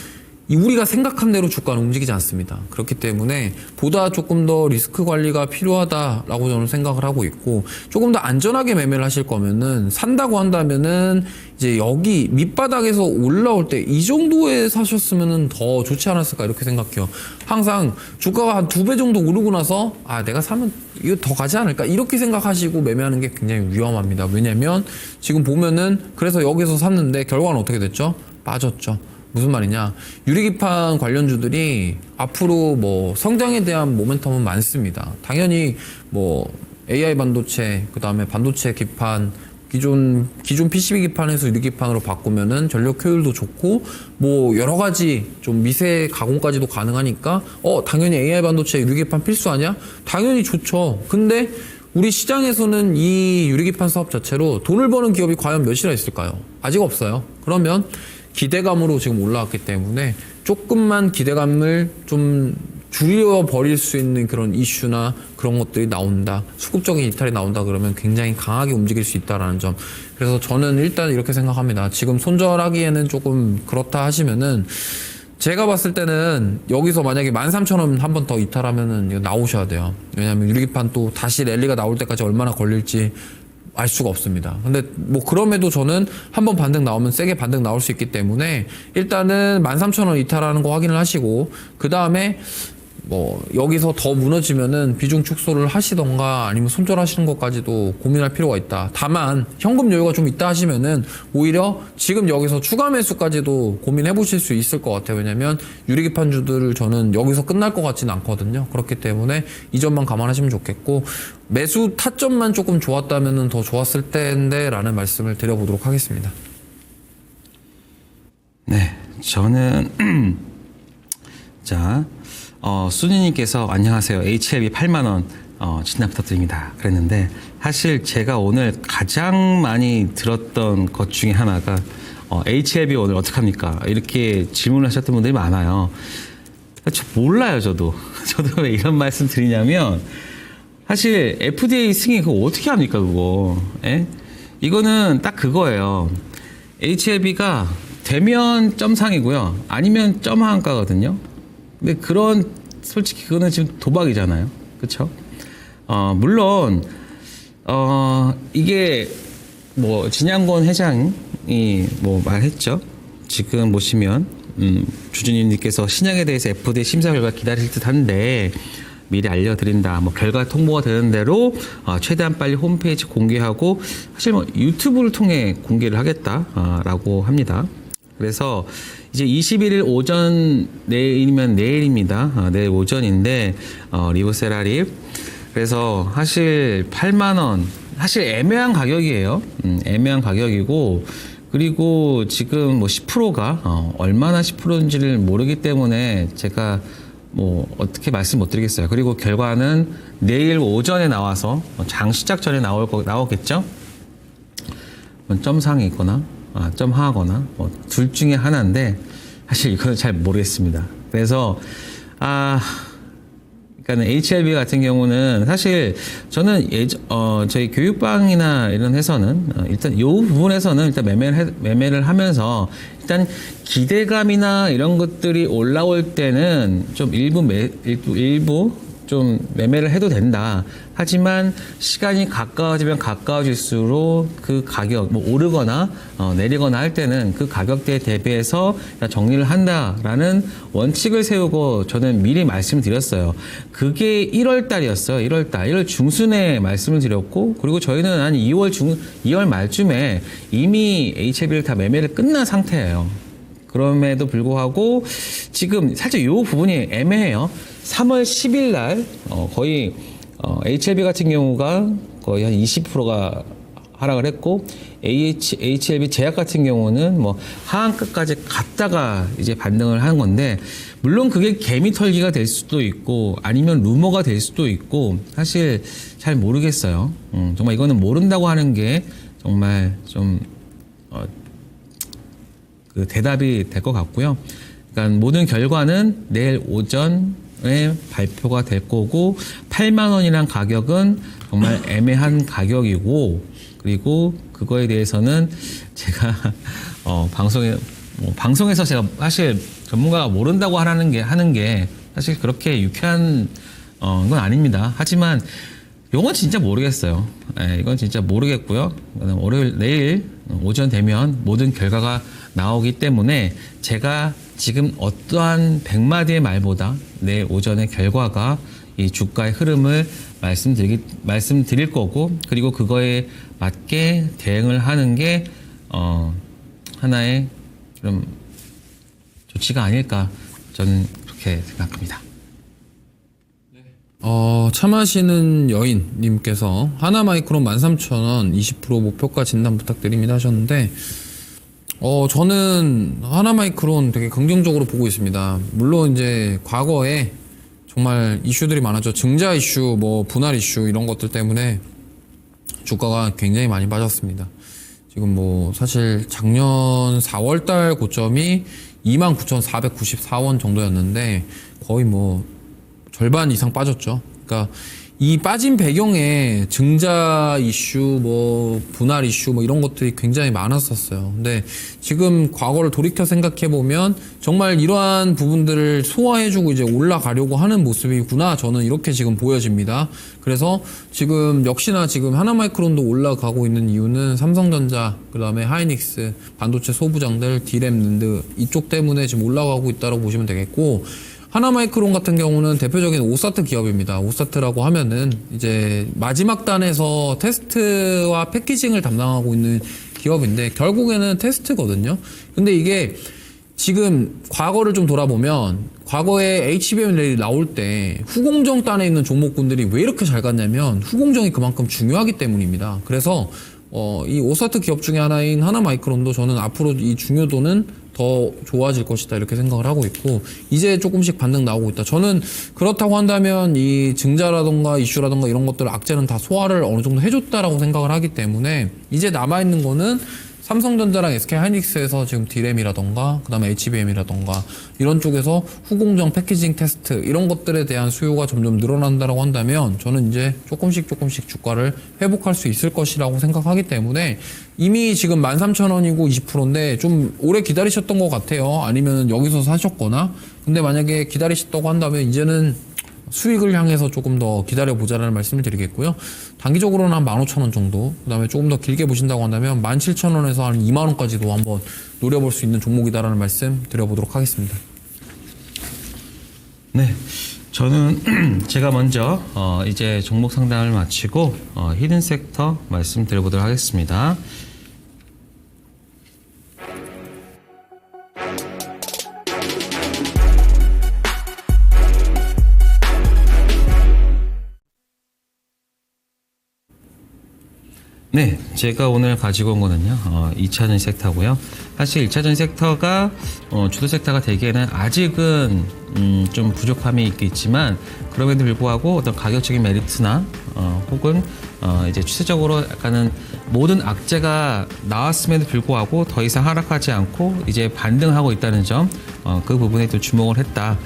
[SPEAKER 2] 우리가 생각한 대로 주가는 움직이지 않습니다. 그렇기 때문에 보다 조금 더 리스크 관리가 필요하다라고 저는 생각을 하고 있고, 조금 더 안전하게 매매를 하실 거면은, 산다고 한다면은 이제 여기 밑바닥에서 올라올 때 이 정도에 사셨으면은 더 좋지 않았을까 이렇게 생각해요. 항상 주가가 한 2배 정도 오르고 나서, 아, 내가 사면 이거 더 가지 않을까 이렇게 생각하시고 매매하는 게 굉장히 위험합니다. 왜냐면 지금 보면은 그래서 여기서 샀는데 결과는 어떻게 됐죠? 빠졌죠. 무슨 말이냐, 유리기판 관련주들이 앞으로 뭐 성장에 대한 모멘텀은 많습니다. 당연히 뭐 AI 반도체, 그 다음에 반도체 기판, 기존 PCB 기판에서 유리기판으로 바꾸면은 전력 효율도 좋고 뭐 여러 가지 좀 미세 가공까지도 가능하니까 당연히 AI 반도체 유리기판 필수 아니야? 당연히 좋죠. 근데 우리 시장에서는 이 유리기판 사업 자체로 돈을 버는 기업이 과연 몇이나 있을까요? 아직 없어요. 그러면 기대감으로 지금 올라왔기 때문에 조금만 기대감을 좀 줄여버릴 수 있는 그런 이슈나 그런 것들이 나온다, 수급적인 이탈이 나온다 그러면 굉장히 강하게 움직일 수 있다라는 점. 그래서 저는 일단 이렇게 생각합니다. 지금 손절하기에는 조금 그렇다 하시면은, 제가 봤을 때는 여기서 만약에 13,000원 한 번 더 이탈하면은 이거 나오셔야 돼요. 왜냐하면 유리기판 또 다시 랠리가 나올 때까지 얼마나 걸릴지 알 수가 없습니다. 근데 뭐 그럼에도 저는 한번 반등 나오면 세게 반등 나올 수 있기 때문에 일단은 13,000원 이탈하는 거 확인을 하시고, 그 다음에 뭐 여기서 더 무너지면은 비중 축소를 하시던가 아니면 손절하시는 것까지도 고민할 필요가 있다. 다만 현금 여유가 좀 있다 하시면은 오히려 지금 여기서 추가 매수까지도 고민해 보실 수 있을 것 같아요. 왜냐면 유리기판주들을 저는 여기서 끝날 것 같지는 않거든요. 그렇기 때문에 이 점만 감안하시면 좋겠고, 매수 타점만 조금 좋았다면은 더 좋았을 텐데 라는 말씀을 드려보도록 하겠습니다.
[SPEAKER 3] 네, 저는 자, 수니님께서 안녕하세요. HLB 8만원 진단 부탁드립니다. 그랬는데, 사실 제가 오늘 가장 많이 들었던 것 중에 하나가 HLB 오늘 어떡합니까? 이렇게 질문을 하셨던 분들이 많아요. 저 몰라요, 저도. 저도 왜 이런 말씀 드리냐면, 사실 FDA 승인 그거 어떻게 합니까, 그거? 예? 이거는 딱 그거예요. HLB가 되면 점상이고요. 아니면 점하한가거든요. 근데 솔직히 그거는 지금 도박이잖아요. 그쵸? 물론, 이게 뭐 진양권 회장이 뭐 말했죠. 지금 보시면 주주님께서 신약에 대해서 FDA 심사 결과 기다릴 듯한데 미리 알려드린다. 뭐 결과 통보가 되는 대로 최대한 빨리 홈페이지 공개하고 사실 뭐 유튜브를 통해 공개를 하겠다라고 합니다. 그래서 이제 21일 오전 내일이면 내일입니다. 내일 오전인데 리브세라립 그래서 사실 8만 원 사실 애매한 가격이에요. 애매한 가격이고 그리고 지금 뭐 10%가 얼마나 10%인지를 모르기 때문에 제가 뭐 어떻게 말씀 못 드리겠어요. 그리고 결과는 내일 오전에 나와서 장 시작 전에 나오겠죠. 점 상에 있거나 점 하거나 뭐 둘 중에 하나인데 사실 이거는 잘 모르겠습니다. 그래서 그러니까 HLB 같은 경우는 사실 저는 저희 교육방이나 이런 회사는 일단 이 부분에서는 일단 매매를 하면서 일단 기대감이나 이런 것들이 올라올 때는 좀 일부 좀 매매를 해도 된다. 하지만 시간이 가까워지면 가까워질수록 그 가격 뭐 오르거나 내리거나 할 때는 그 가격대에 대비해서 정리를 한다라는 원칙을 세우고 저는 미리 말씀드렸어요. 그게 1월 달이었어요. 1월 중순에 말씀을 드렸고 그리고 저희는 한 2월 말쯤에 이미 HLB를 다 매매를 끝난 상태예요. 그럼에도 불구하고 지금 살짝 이 부분이 애매해요. 3월 10일 날 거의 HLB 같은 경우가 거의 한 20%가 하락을 했고 HLB 제약 같은 경우는 뭐 하한가까지 갔다가 이제 반등을 한 건데 물론 그게 개미 털기가 될 수도 있고 아니면 루머가 될 수도 있고 사실 잘 모르겠어요. 정말 이거는 모른다고 하는 게 정말 좀 그 대답이 될 것 같고요. 그러니까 모든 결과는 내일 오전에 발표가 될 거고 8만 원이란 가격은 정말 애매한 가격이고 그리고 그거에 대해서는 제가 방송에서 제가 사실 전문가가 모른다고 하는 게 사실 그렇게 유쾌한 건 아닙니다. 하지만 이건 진짜 모르겠어요. 이건 진짜 모르겠고요. 월요일 내일 오전 되면 모든 결과가 나오기 때문에 제가 지금 어떠한 100마디의 말보다 내일 오전의 결과가 이 주가의 흐름을 말씀드릴 거고 그리고 그거에 맞게 대응을 하는 게 하나의 좀 조치가 아닐까 저는 그렇게 생각합니다.
[SPEAKER 2] 차 마시는 여인님께서 하나마이크론 13,000원 20% 목표가 진단 부탁드립니다 하셨는데 저는 하나마이크론 되게 긍정적으로 보고 있습니다. 물론 이제 과거에 정말 이슈들이 많았죠. 증자 이슈, 뭐 분할 이슈 이런 것들 때문에 주가가 굉장히 많이 빠졌습니다. 지금 뭐 사실 작년 4월달 고점이 29,494원 정도였는데 거의 뭐 절반 이상 빠졌죠. 그러니까 이 빠진 배경에 증자 이슈, 뭐 분할 이슈, 뭐 이런 것들이 굉장히 많았었어요. 근데 지금 과거를 돌이켜 생각해 보면 정말 이러한 부분들을 소화해주고 이제 올라가려고 하는 모습이구나. 저는 이렇게 지금 보여집니다. 그래서 지금 역시나 지금 하나마이크론도 올라가고 있는 이유는 삼성전자, 그다음에 하이닉스, 반도체 소부장들, 디램, 낸드 이쪽 때문에 지금 올라가고 있다고 보시면 되겠고. 하나마이크론 같은 경우는 대표적인 오사트 기업입니다. 오사트라고 하면은 이제 마지막 단에서 테스트와 패키징을 담당하고 있는 기업인데 결국에는 테스트거든요. 근데 이게 지금 과거를 좀 돌아보면 과거에 HBM 나올 때 후공정 단에 있는 종목군들이 왜 이렇게 잘 갔냐면 후공정이 그만큼 중요하기 때문입니다. 그래서 이 오사트 기업 중에 하나인 하나마이크론도 저는 앞으로 이 중요도는 더 좋아질 것이다 이렇게 생각을 하고 있고 이제 조금씩 반등 나오고 있다. 저는 그렇다고 한다면 이 증자라던가 이슈라던가 이런 것들 악재는 다 소화를 어느 정도 해줬다라고 생각을 하기 때문에 이제 남아있는 거는 삼성전자랑 SK하이닉스에서 지금 디램이라던가 그다음에 HBM이라던가 이런 쪽에서 후공정 패키징 테스트 이런 것들에 대한 수요가 점점 늘어난다라고 한다면 저는 이제 조금씩 주가를 회복할 수 있을 것이라고 생각하기 때문에 이미 지금 13,000원이고 20%인데 좀 오래 기다리셨던 것 같아요. 아니면 여기서 사셨거나 근데 만약에 기다리셨다고 한다면 이제는 수익을 향해서 조금 더 기다려보자라는 말씀을 드리겠고요. 단기적으로는 한 15,000원 정도, 그 다음에 조금 더 길게 보신다고 한다면 17,000원에서 한 2만원까지도 한번 노려볼 수 있는 종목이다라는 말씀 드려보도록 하겠습니다.
[SPEAKER 3] 네, 저는 제가 먼저 이제 종목 상담을 마치고 히든 섹터 말씀드려보도록 하겠습니다. 네, 제가 오늘 가지고 온 거는요, 2차전 섹터고요. 사실 2차전 섹터가 주도 섹터가 되기에는 아직은 좀 부족함이 있겠지만 그럼에도 불구하고 어떤 가격적인 메리트나 혹은 이제 추세적으로 약간은 모든 악재가 나왔음에도 불구하고 더 이상 하락하지 않고 이제 반등하고 있다는 점, 그 부분에 또 주목을 했다.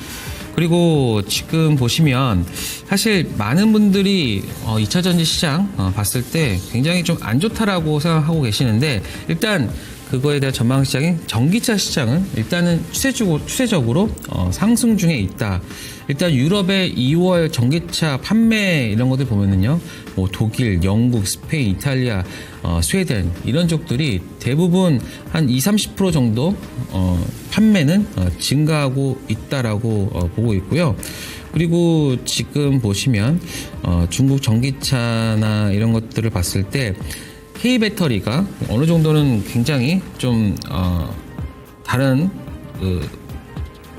[SPEAKER 3] 그리고 지금 보시면 사실 많은 분들이 2차 전지 시장 봤을 때 굉장히 좀 안 좋다라고 생각하고 계시는데, 일단 그거에 대한 전망 시장인 전기차 시장은 일단은 추세적으로 상승 중에 있다. 일단 유럽의 2월 전기차 판매 이런 것들 보면은요, 뭐 독일, 영국, 스페인, 이탈리아, 스웨덴 이런 쪽들이 대부분 한 20-30% 정도 판매는 증가하고 있다라고 보고 있고요. 그리고 지금 보시면 중국 전기차나 이런 것들을 봤을 때 K 배터리가 어느 정도는 굉장히 좀 다른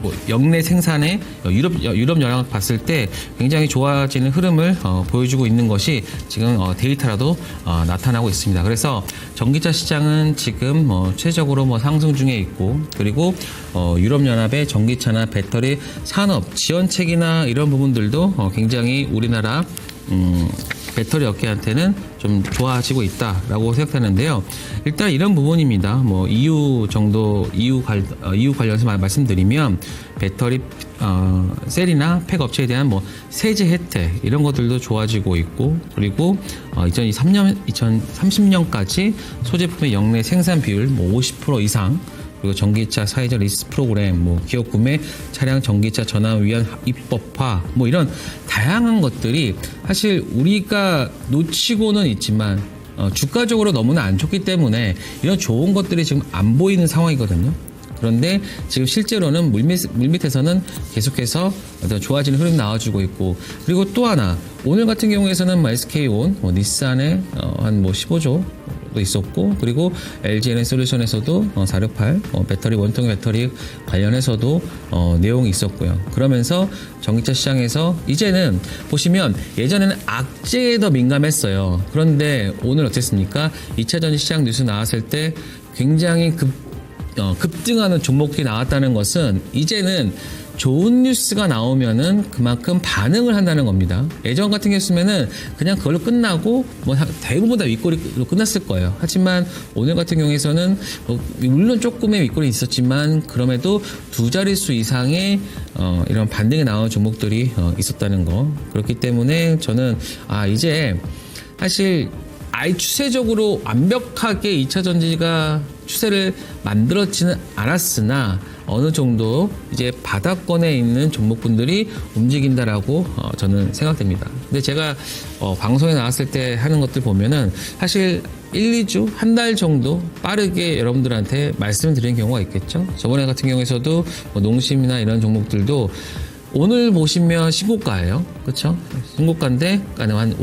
[SPEAKER 3] 뭐 역내 생산의 유럽 영향을 봤을 때 굉장히 좋아지는 흐름을 보여주고 있는 것이 지금 데이터라도 나타나고 있습니다. 그래서 전기차 시장은 지금 최적으로 상승 중에 있고, 그리고 유럽 연합의 전기차나 배터리 산업 지원책이나 이런 부분들도 굉장히 우리나라 배터리 업계한테는 좀 좋아지고 있다라고 생각하는데요. 일단 이런 부분입니다. 뭐 EU 관련해서 말씀드리면 배터리 셀이나 팩 업체에 대한 뭐 세제 혜택 이런 것들도 좋아지고 있고, 그리고 2030년까지 소제품의 역내 생산 비율 뭐 50% 이상, 그리고 전기차 사회적 리스 프로그램, 뭐 기업 구매 차량 전기차 전환 위한 입법화, 뭐 이런 다양한 것들이 사실 우리가 놓치고는 있지만 주가적으로 너무나 안 좋기 때문에 이런 좋은 것들이 지금 안 보이는 상황이거든요. 그런데 지금 실제로는 물밑에서는 계속해서 좋아지는 흐름이 나와주고 있고, 그리고 또 하나 오늘 같은 경우에서는 SK온, 닛산의 한 15조 도 있었고, 그리고 LG 에너지솔루션에서도 468 배터리 원통 배터리 관련해서도 내용이 있었고요. 그러면서 전기차 시장에서 이제는 보시면 예전에는 악재에 더 민감했어요. 그런데 오늘 어땠습니까? 2차 전지 시장 뉴스 나왔을 때 굉장히 급등하는 종목이 나왔다는 것은 이제는 좋은 뉴스가 나오면은 그만큼 반응을 한다는 겁니다. 예전 같은 경우였으면은 그냥 그걸로 끝나고 뭐 대부분 다 윗꼬리로 끝났을 거예요. 하지만 오늘 같은 경우에서는 물론 조금의 윗꼬리 있었지만 그럼에도 두 자릿수 이상의 이런 반등이 나온 종목들이 있었다는 거. 그렇기 때문에 저는 이제 사실 추세적으로 완벽하게 2차 전지가 추세를 만들었지는 않았으나 어느 정도 이제 바닥권에 있는 종목분들이 움직인다라고 저는 생각됩니다. 근데 제가 방송에 나왔을 때 하는 것들 보면은 사실 1-2주, 한 달 정도 빠르게 여러분들한테 말씀을 드리는 경우가 있겠죠. 저번에 같은 경우에서도 농심이나 이런 종목들도 오늘 보시면 신고가예요. 그렇죠? 신고가인데 한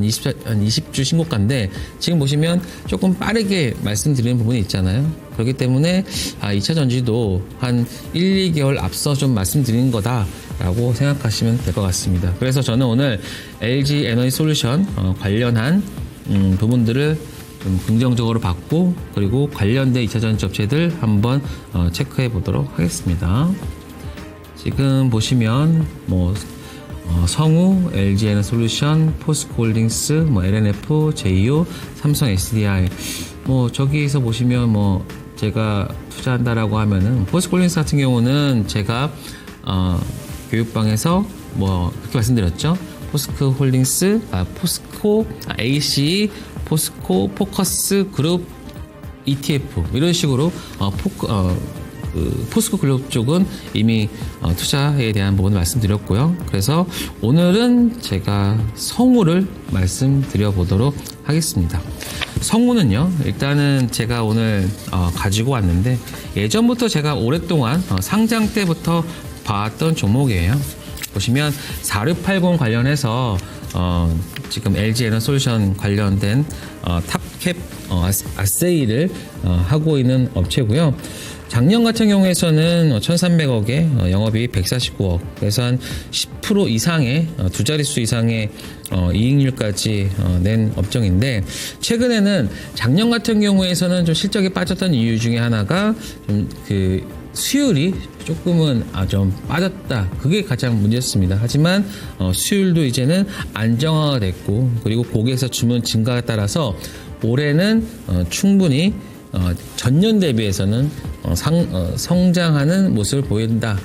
[SPEAKER 3] 20주 신고가인데 지금 보시면 조금 빠르게 말씀드리는 부분이 있잖아요. 그렇기 때문에 2차 전지도 한 1-2개월 앞서 좀 말씀드리는 거다라고 생각하시면 될 것 같습니다. 그래서 저는 오늘 LG 에너지솔루션 관련한 부분들을 좀 긍정적으로 봤고, 그리고 관련된 2차 전지 업체들 한번 체크해 보도록 하겠습니다. 지금 보시면 성우, LG 에너지솔루션, 포스코홀딩스, LNF, JU, 삼성 SDI, 저기에서 보시면 제가 투자한다라고 하면은 포스코홀딩스 같은 경우는 제가 교육방에서 그렇게 말씀드렸죠. 포스코홀딩스, 포스코, AC, 포스코, 포커스 그룹 ETF 이런 식으로 그 포스코 글로벌 쪽은 이미 투자에 대한 부분을 말씀드렸고요. 그래서 오늘은 제가 성우를 말씀드려 보도록 하겠습니다. 성우는요, 일단은 제가 오늘 가지고 왔는데 예전부터 제가 오랫동안 상장 때부터 봐왔던 종목이에요. 보시면 4680 관련해서 지금 LG 에너솔루션 관련된 탑캡 아세이를 하고 있는 업체고요. 작년 같은 경우에서는 1,300억에 영업이익 149억, 그래서 한 10% 이상의 두 자릿수 이상의 이익률까지 낸 업종인데, 최근에는 작년 같은 경우에서는 좀 실적이 빠졌던 이유 중에 하나가 좀 그 수율이 조금은 좀 빠졌다. 그게 가장 문제였습니다. 하지만 수율도 이제는 안정화가 됐고, 그리고 고객에서 주문 증가에 따라서 올해는 충분히 전년 대비해서는 성장하는 모습을 보인다.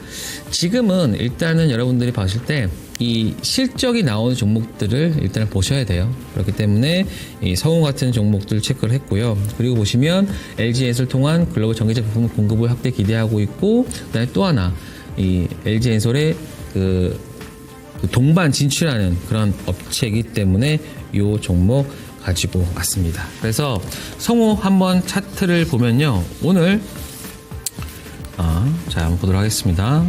[SPEAKER 3] 지금은 일단은 여러분들이 봤을 때 이 실적이 나오는 종목들을 일단 보셔야 돼요. 그렇기 때문에 이 성우 같은 종목들 체크를 했고요. 그리고 보시면 LG엔솔 통한 글로벌 전기차 부품 공급을 확대 기대하고 있고, 그다음에 또 하나 이 LG엔솔의 그 동반 진출하는 그런 업체이기 때문에 이 종목 가지고 왔습니다. 그래서 성우 한번 차트를 보면요, 오늘 자 한번 보도록 하겠습니다.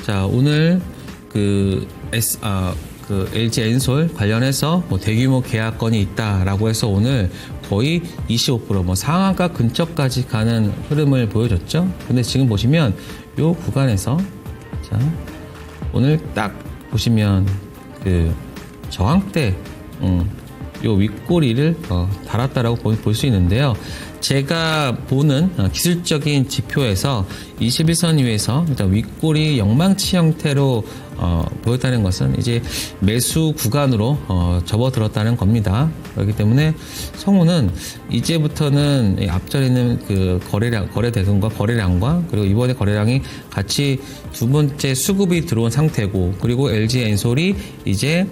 [SPEAKER 3] 자, 오늘 그 LG 엔솔 관련해서 뭐 대규모 계약건이 있다라고 해서 오늘 거의 25% 상한가 근처까지 가는 흐름을 보여줬죠. 근데 지금 보시면 요 구간에서 자 오늘 딱 보시면 그 저항대 요 윗꼬리를 달았다라고 볼 수 있는데요. 제가 보는 기술적인 지표에서 21선 위에서 일단 윗꼬리 영망치 형태로 보였다는 것은 이제 매수 구간으로 접어들었다는 겁니다. 그렇기 때문에 성우는 이제부터는 앞전에 있는 그 거래 대금과 거래량과 그리고 이번에 거래량이 같이 두 번째 수급이 들어온 상태고, 그리고 LG 엔솔이 이제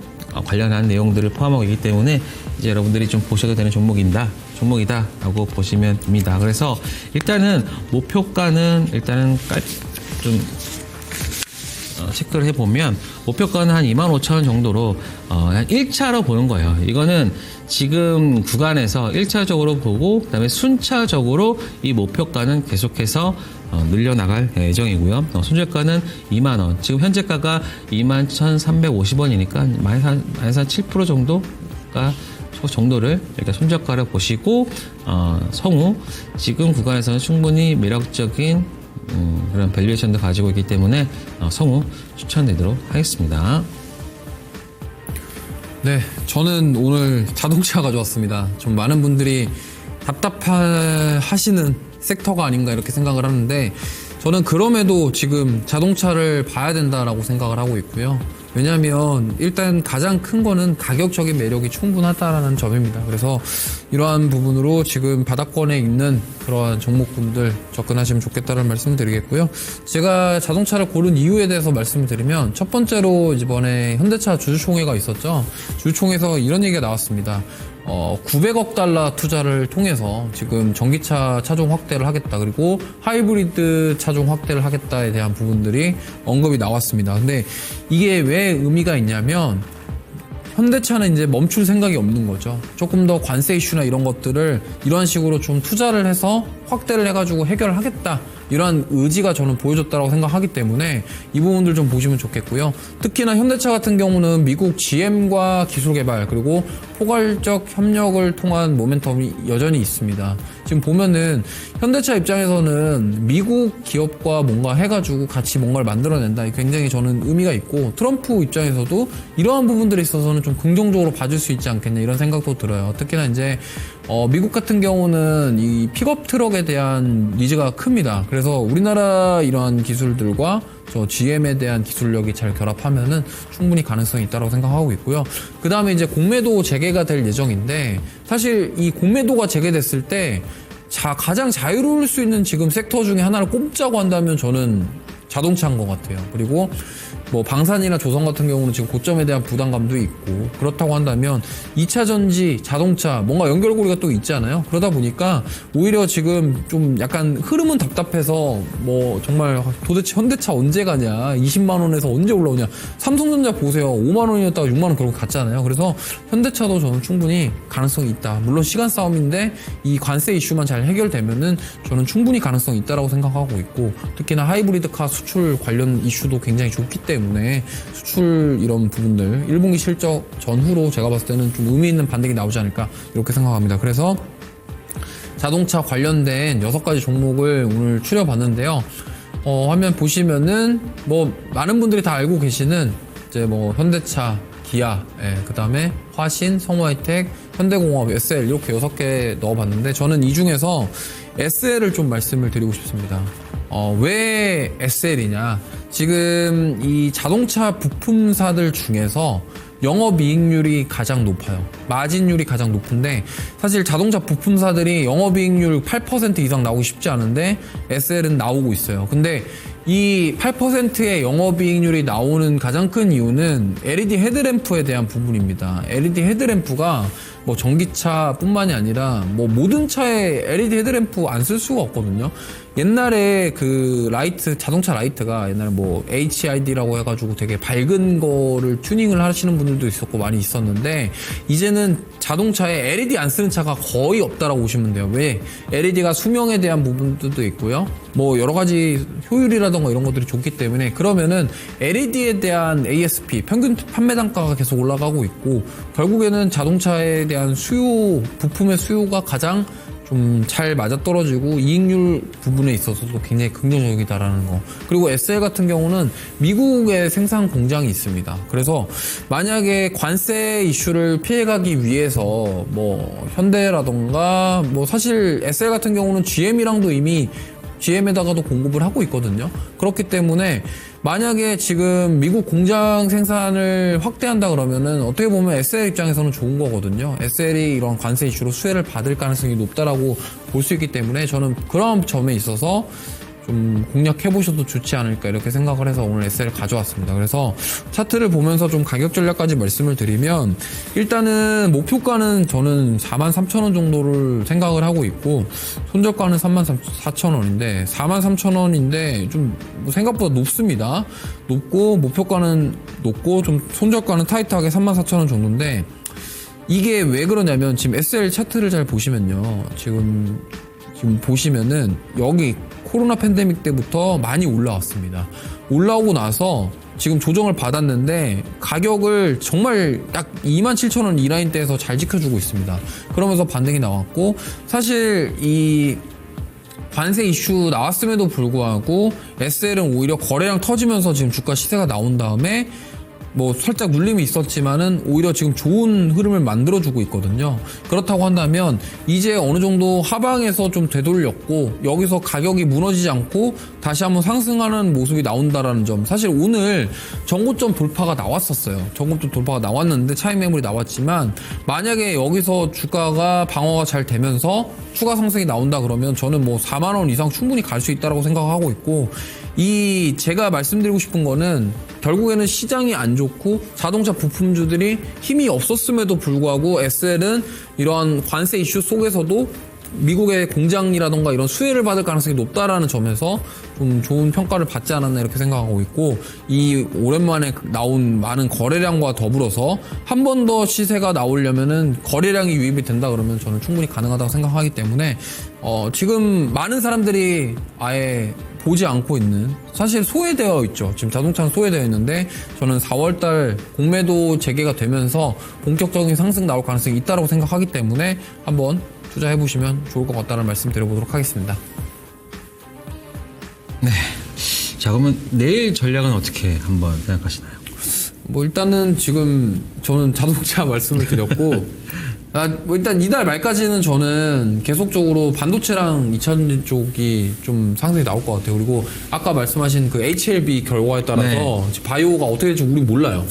[SPEAKER 3] 관련한 내용들을 포함하고 있기 때문에 이제 여러분들이 좀 보셔도 되는 종목이다라고 보시면 됩니다. 그래서 일단은 목표가는 일단은 좀 체크를 해보면 목표가는 한 25,000원 정도로 한 1차로 보는 거예요. 이거는 지금 구간에서 1차적으로 보고 그다음에 순차적으로 이 목표가는 계속해서 늘려나갈 예정이고요. 손절가는 2만원. 지금 현재가가 21,350원이니까 마이너스 한 7% 정도를 일단 손절가를 보시고 성우 지금 구간에서는 충분히 매력적인 그런 밸류에이션도 가지고 있기 때문에 성우 추천드리도록 하겠습니다.
[SPEAKER 2] 네, 저는 오늘 자동차 가져왔습니다. 좀 많은 분들이 답답하시는 섹터가 아닌가 이렇게 생각을 하는데, 저는 그럼에도 지금 자동차를 봐야 된다라고 생각을 하고 있고요. 왜냐하면 일단 가장 큰 거는 가격적인 매력이 충분하다라는 점입니다. 그래서 이러한 부분으로 지금 바닥권에 있는 그러한 종목군들 접근하시면 좋겠다는 말씀을 드리겠고요. 제가 자동차를 고른 이유에 대해서 말씀을 드리면, 첫 번째로 이번에 현대차 주주총회가 있었죠. 주주총회에서 이런 얘기가 나왔습니다. 900억 달러 투자를 통해서 지금 전기차 차종 확대를 하겠다, 그리고 하이브리드 차종 확대를 하겠다에 대한 부분들이 언급이 나왔습니다. 근데 이게 왜 의미가 있냐면, 현대차는 이제 멈출 생각이 없는 거죠. 조금 더 관세 이슈나 이런 것들을 이런 식으로 좀 투자를 해서 확대를 해가지고 해결을 하겠다, 이러한 의지가 저는 보여줬다고 생각하기 때문에 이 부분들 좀 보시면 좋겠고요. 특히나 현대차 같은 경우는 미국 GM과 기술 개발 그리고 포괄적 협력을 통한 모멘텀이 여전히 있습니다. 지금 보면은 현대차 입장에서는 미국 기업과 뭔가 해가지고 같이 뭔가를 만들어낸다, 굉장히 저는 의미가 있고, 트럼프 입장에서도 이러한 부분들에 있어서는 좀 긍정적으로 봐줄 수 있지 않겠냐 이런 생각도 들어요. 특히나 이제 미국 같은 경우는 이 픽업 트럭에 대한 니즈가 큽니다. 그래서 우리나라 이러한 기술들과 저 GM에 대한 기술력이 잘 결합하면은 충분히 가능성이 있다고 생각하고 있고요. 그 다음에 이제 공매도 재개가 될 예정인데, 사실 이 공매도가 재개됐을 때 가장 자유로울 수 있는 지금 섹터 중에 하나를 꼽자고 한다면 저는 자동차인 것 같아요. 그리고 뭐 방산이나 조선 같은 경우는 지금 고점에 대한 부담감도 있고 그렇다고 한다면 2차 전지, 자동차 뭔가 연결고리가 또 있잖아요. 그러다 보니까 오히려 지금 좀 약간 흐름은 답답해서 뭐 정말 도대체 현대차 언제 가냐, 20만 원에서 언제 올라오냐, 삼성전자 보세요, 5만 원이었다가 6만 원 결국 갔잖아요. 그래서 현대차도 저는 충분히 가능성이 있다. 물론 시간 싸움인데 이 관세 이슈만 잘 해결되면은 저는 충분히 가능성이 있다라고 생각하고 있고, 특히나 하이브리드카 수출 관련 이슈도 굉장히 좋기 때문에 수출 이런 부분들 1분기 실적 전후로 제가 봤을 때는 좀 의미 있는 반등이 나오지 않을까 이렇게 생각합니다. 그래서 자동차 관련된 6가지 종목을 오늘 추려봤는데요. 화면 보시면은 뭐 많은 분들이 다 알고 계시는 이제 뭐 현대차, 기아, 그 다음에 화신, 성우하이텍, 현대공업, SL 이렇게 6개 넣어봤는데 저는 이 중에서 SL을 좀 말씀을 드리고 싶습니다. 왜 SL이냐? 지금 이 자동차 부품사들 중에서 영업이익률이 가장 높아요. 마진율이 가장 높은데 사실 자동차 부품사들이 영업이익률 8% 이상 나오기 쉽지 않은데 SL은 나오고 있어요. 근데 이 8%의 영업이익률이 나오는 가장 큰 이유는 LED 헤드램프에 대한 부분입니다. LED 헤드램프가 뭐 전기차뿐만이 아니라 뭐 모든 차에 LED 헤드램프 안 쓸 수가 없거든요. 옛날에 그 라이트, 자동차 라이트가 옛날에 뭐 HID라고 해가지고 되게 밝은 거를 튜닝을 하시는 분들도 있었고 많이 있었는데 이제는 자동차에 LED 안 쓰는 차가 거의 없다라고 보시면 돼요. 왜? LED가 수명에 대한 부분들도 있고요. 뭐 여러 가지 효율이라던가 이런 것들이 좋기 때문에 그러면은 LED에 대한 ASP, 평균 판매 단가가 계속 올라가고 있고 결국에는 자동차에 대한 수요, 부품의 수요가 가장 좀 잘 맞아떨어지고 이익률 부분에 있어서도 굉장히 긍정적이다라는 거. 그리고 SL 같은 경우는 미국에 생산 공장이 있습니다. 그래서 만약에 관세 이슈를 피해가기 위해서 뭐 현대라던가 뭐 사실 SL 같은 경우는 GM이랑도 이미 GM에다가도 공급을 하고 있거든요. 그렇기 때문에 만약에 지금 미국 공장 생산을 확대한다 그러면은 어떻게 보면 SL 입장에서는 좋은 거거든요. SL이 이런 관세 이슈로 수혜를 받을 가능성이 높다라고 볼 수 있기 때문에 저는 그런 점에 있어서 좀 공략해 보셔도 좋지 않을까 이렇게 생각을 해서 오늘 SL을 가져왔습니다. 그래서 차트를 보면서 좀 가격 전략까지 말씀을 드리면 일단은 목표가는 저는 43,000원 정도를 생각을 하고 있고 손절가는 34,000원인데 43,000원인데 좀 생각보다 높습니다. 높고 목표가는 높고 좀 손절가는 타이트하게 34,000원 정도인데 이게 왜 그러냐면 지금 SL 차트를 잘 보시면요. 지금 보시면은 여기 코로나 팬데믹 때부터 많이 올라왔습니다. 올라오고 나서 지금 조정을 받았는데 가격을 정말 딱 27,000원 이 라인대에서 잘 지켜주고 있습니다. 그러면서 반등이 나왔고 사실 이 관세 이슈 나왔음에도 불구하고 SL은 오히려 거래량 터지면서 지금 주가 시세가 나온 다음에 뭐 살짝 눌림이 있었지만은 오히려 지금 좋은 흐름을 만들어주고 있거든요. 그렇다고 한다면 이제 어느 정도 하방에서 좀 되돌렸고 여기서 가격이 무너지지 않고 다시 한번 상승하는 모습이 나온다라는 점. 사실 오늘 전고점 돌파가 나왔었어요. 전고점 돌파가 나왔는데 차익 매물이 나왔지만 만약에 여기서 주가가 방어가 잘 되면서 추가 상승이 나온다 그러면 저는 뭐 4만 원 이상 충분히 갈 수 있다라고 생각하고 있고 이 제가 말씀드리고 싶은 거는 결국에는 시장이 안 좋고 자동차 부품주들이 힘이 없었음에도 불구하고 SL은 이러한 관세 이슈 속에서도 미국의 공장이라던가 이런 수혜를 받을 가능성이 높다라는 점에서 좀 좋은 평가를 받지 않았나 이렇게 생각하고 있고 이 오랜만에 나온 많은 거래량과 더불어서 한 번 더 시세가 나오려면은 거래량이 유입이 된다 그러면 저는 충분히 가능하다고 생각하기 때문에 지금 많은 사람들이 아예 보지 않고 있는 사실 소외되어 있죠. 지금 자동차는 소외되어 있는데 저는 4월달 공매도 재개가 되면서 본격적인 상승 나올 가능성이 있다고 생각하기 때문에 한번 투자해보시면 좋을 것 같다는 말씀 드려보도록 하겠습니다.
[SPEAKER 3] 네. 자, 그러면 내일 전략은 어떻게 한번 생각하시나요?
[SPEAKER 2] 뭐 일단은 지금 저는 자동차 말씀을 드렸고 뭐 일단 이달 말까지는 저는 계속적으로 반도체랑 2차전지 쪽이 좀 상승이 나올 것 같아요. 그리고 아까 말씀하신 그 HLB 결과에 따라서 바이오가 어떻게 될지 우리 몰라요.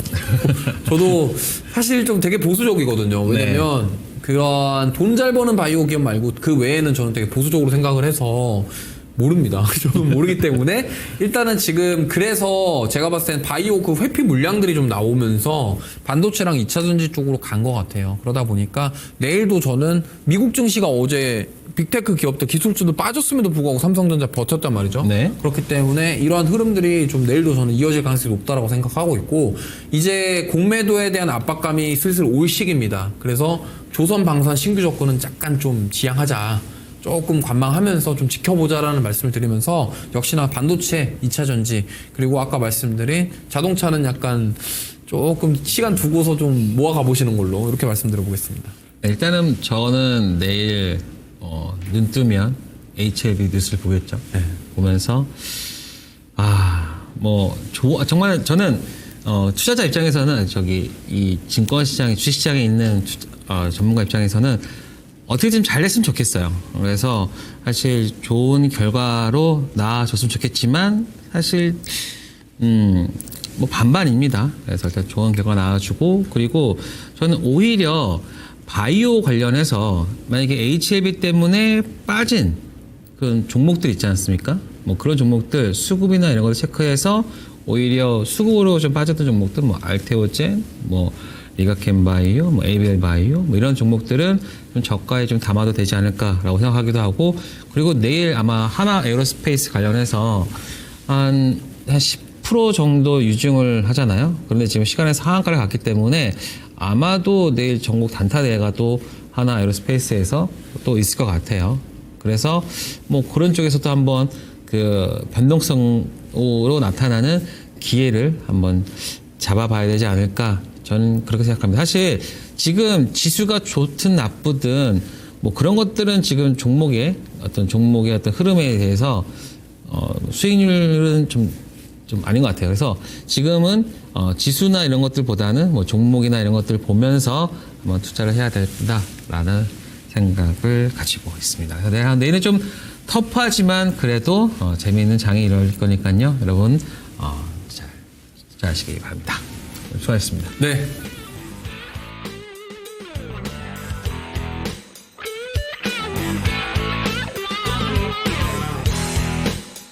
[SPEAKER 2] 저도 사실 좀 되게 보수적이거든요. 왜냐면 그런 돈 잘 버는 바이오 기업 말고 그 외에는 저는 되게 보수적으로 생각을 해서 모릅니다. 저는 모르기 때문에 일단은 지금 그래서 제가 봤을 땐 바이오 그 회피 물량들이 좀 나오면서 반도체랑 2차전지 쪽으로 간 것 같아요. 그러다 보니까 내일도 저는 미국 증시가 어제 빅테크 기업들 기술주도 빠졌음에도 불구하고 삼성전자 버텼단 말이죠.
[SPEAKER 3] 네.
[SPEAKER 2] 그렇기 때문에 이러한 흐름들이 좀 내일도 저는 이어질 가능성이 높다라고 생각하고 있고 이제 공매도에 대한 압박감이 슬슬 올 시기입니다. 그래서 조선 방산 신규 접근은 약간 좀 지양하자. 조금 관망하면서 좀 지켜보자라는 말씀을 드리면서 역시나 반도체, 2차 전지 그리고 아까 말씀드린 자동차는 약간 조금 시간 두고서 좀 모아가 보시는 걸로 이렇게 말씀드려보겠습니다.
[SPEAKER 3] 일단은 저는 내일 눈 뜨면 HLB 뉴스를 보겠죠. 보면서 정말 저는 투자자 입장에서는 이 증권 시장에 주식 시장에 있는 전문가 입장에서는 어떻게든 잘 됐으면 좋겠어요. 그래서 사실 좋은 결과로 나아졌으면 좋겠지만 사실 반반입니다. 그래서 일단 좋은 결과 나와주고 그리고 저는 오히려 바이오 관련해서 만약에 HLB 때문에 빠진 그런 종목들 있지 않습니까? 뭐 그런 종목들 수급이나 이런 걸 체크해서 오히려 수급으로 좀 빠졌던 종목들 알테오젠 리가켄바이오, 에이벨바이오 이런 종목들은 좀 저가에 좀 담아도 되지 않을까라고 생각하기도 하고 그리고 내일 아마 하나 에어로스페이스 관련해서 한 10% 정도 유증을 하잖아요. 그런데 지금 시간의 상한가를 갔기 때문에 아마도 내일 종목 단타 대회가 또 하나 에어로스페이스에서 또 있을 것 같아요. 그래서 그런 쪽에서도 한번 그 변동성으로 나타나는 기회를 한번 잡아봐야 되지 않을까. 저는 그렇게 생각합니다. 사실 지금 지수가 좋든 나쁘든 그런 것들은 지금 종목의 어떤 흐름에 대해서 수익률은 좀 아닌 것 같아요. 그래서 지금은 지수나 이런 것들보다는 종목이나 이런 것들을 보면서 한번 투자를 해야 된다라는 생각을 가지고 있습니다. 그래서 내일은 좀 터프하지만 그래도 재미있는 장이 이룰 거니까요. 여러분 잘 하시기 바랍니다. 수고하셨습니다.
[SPEAKER 2] 네.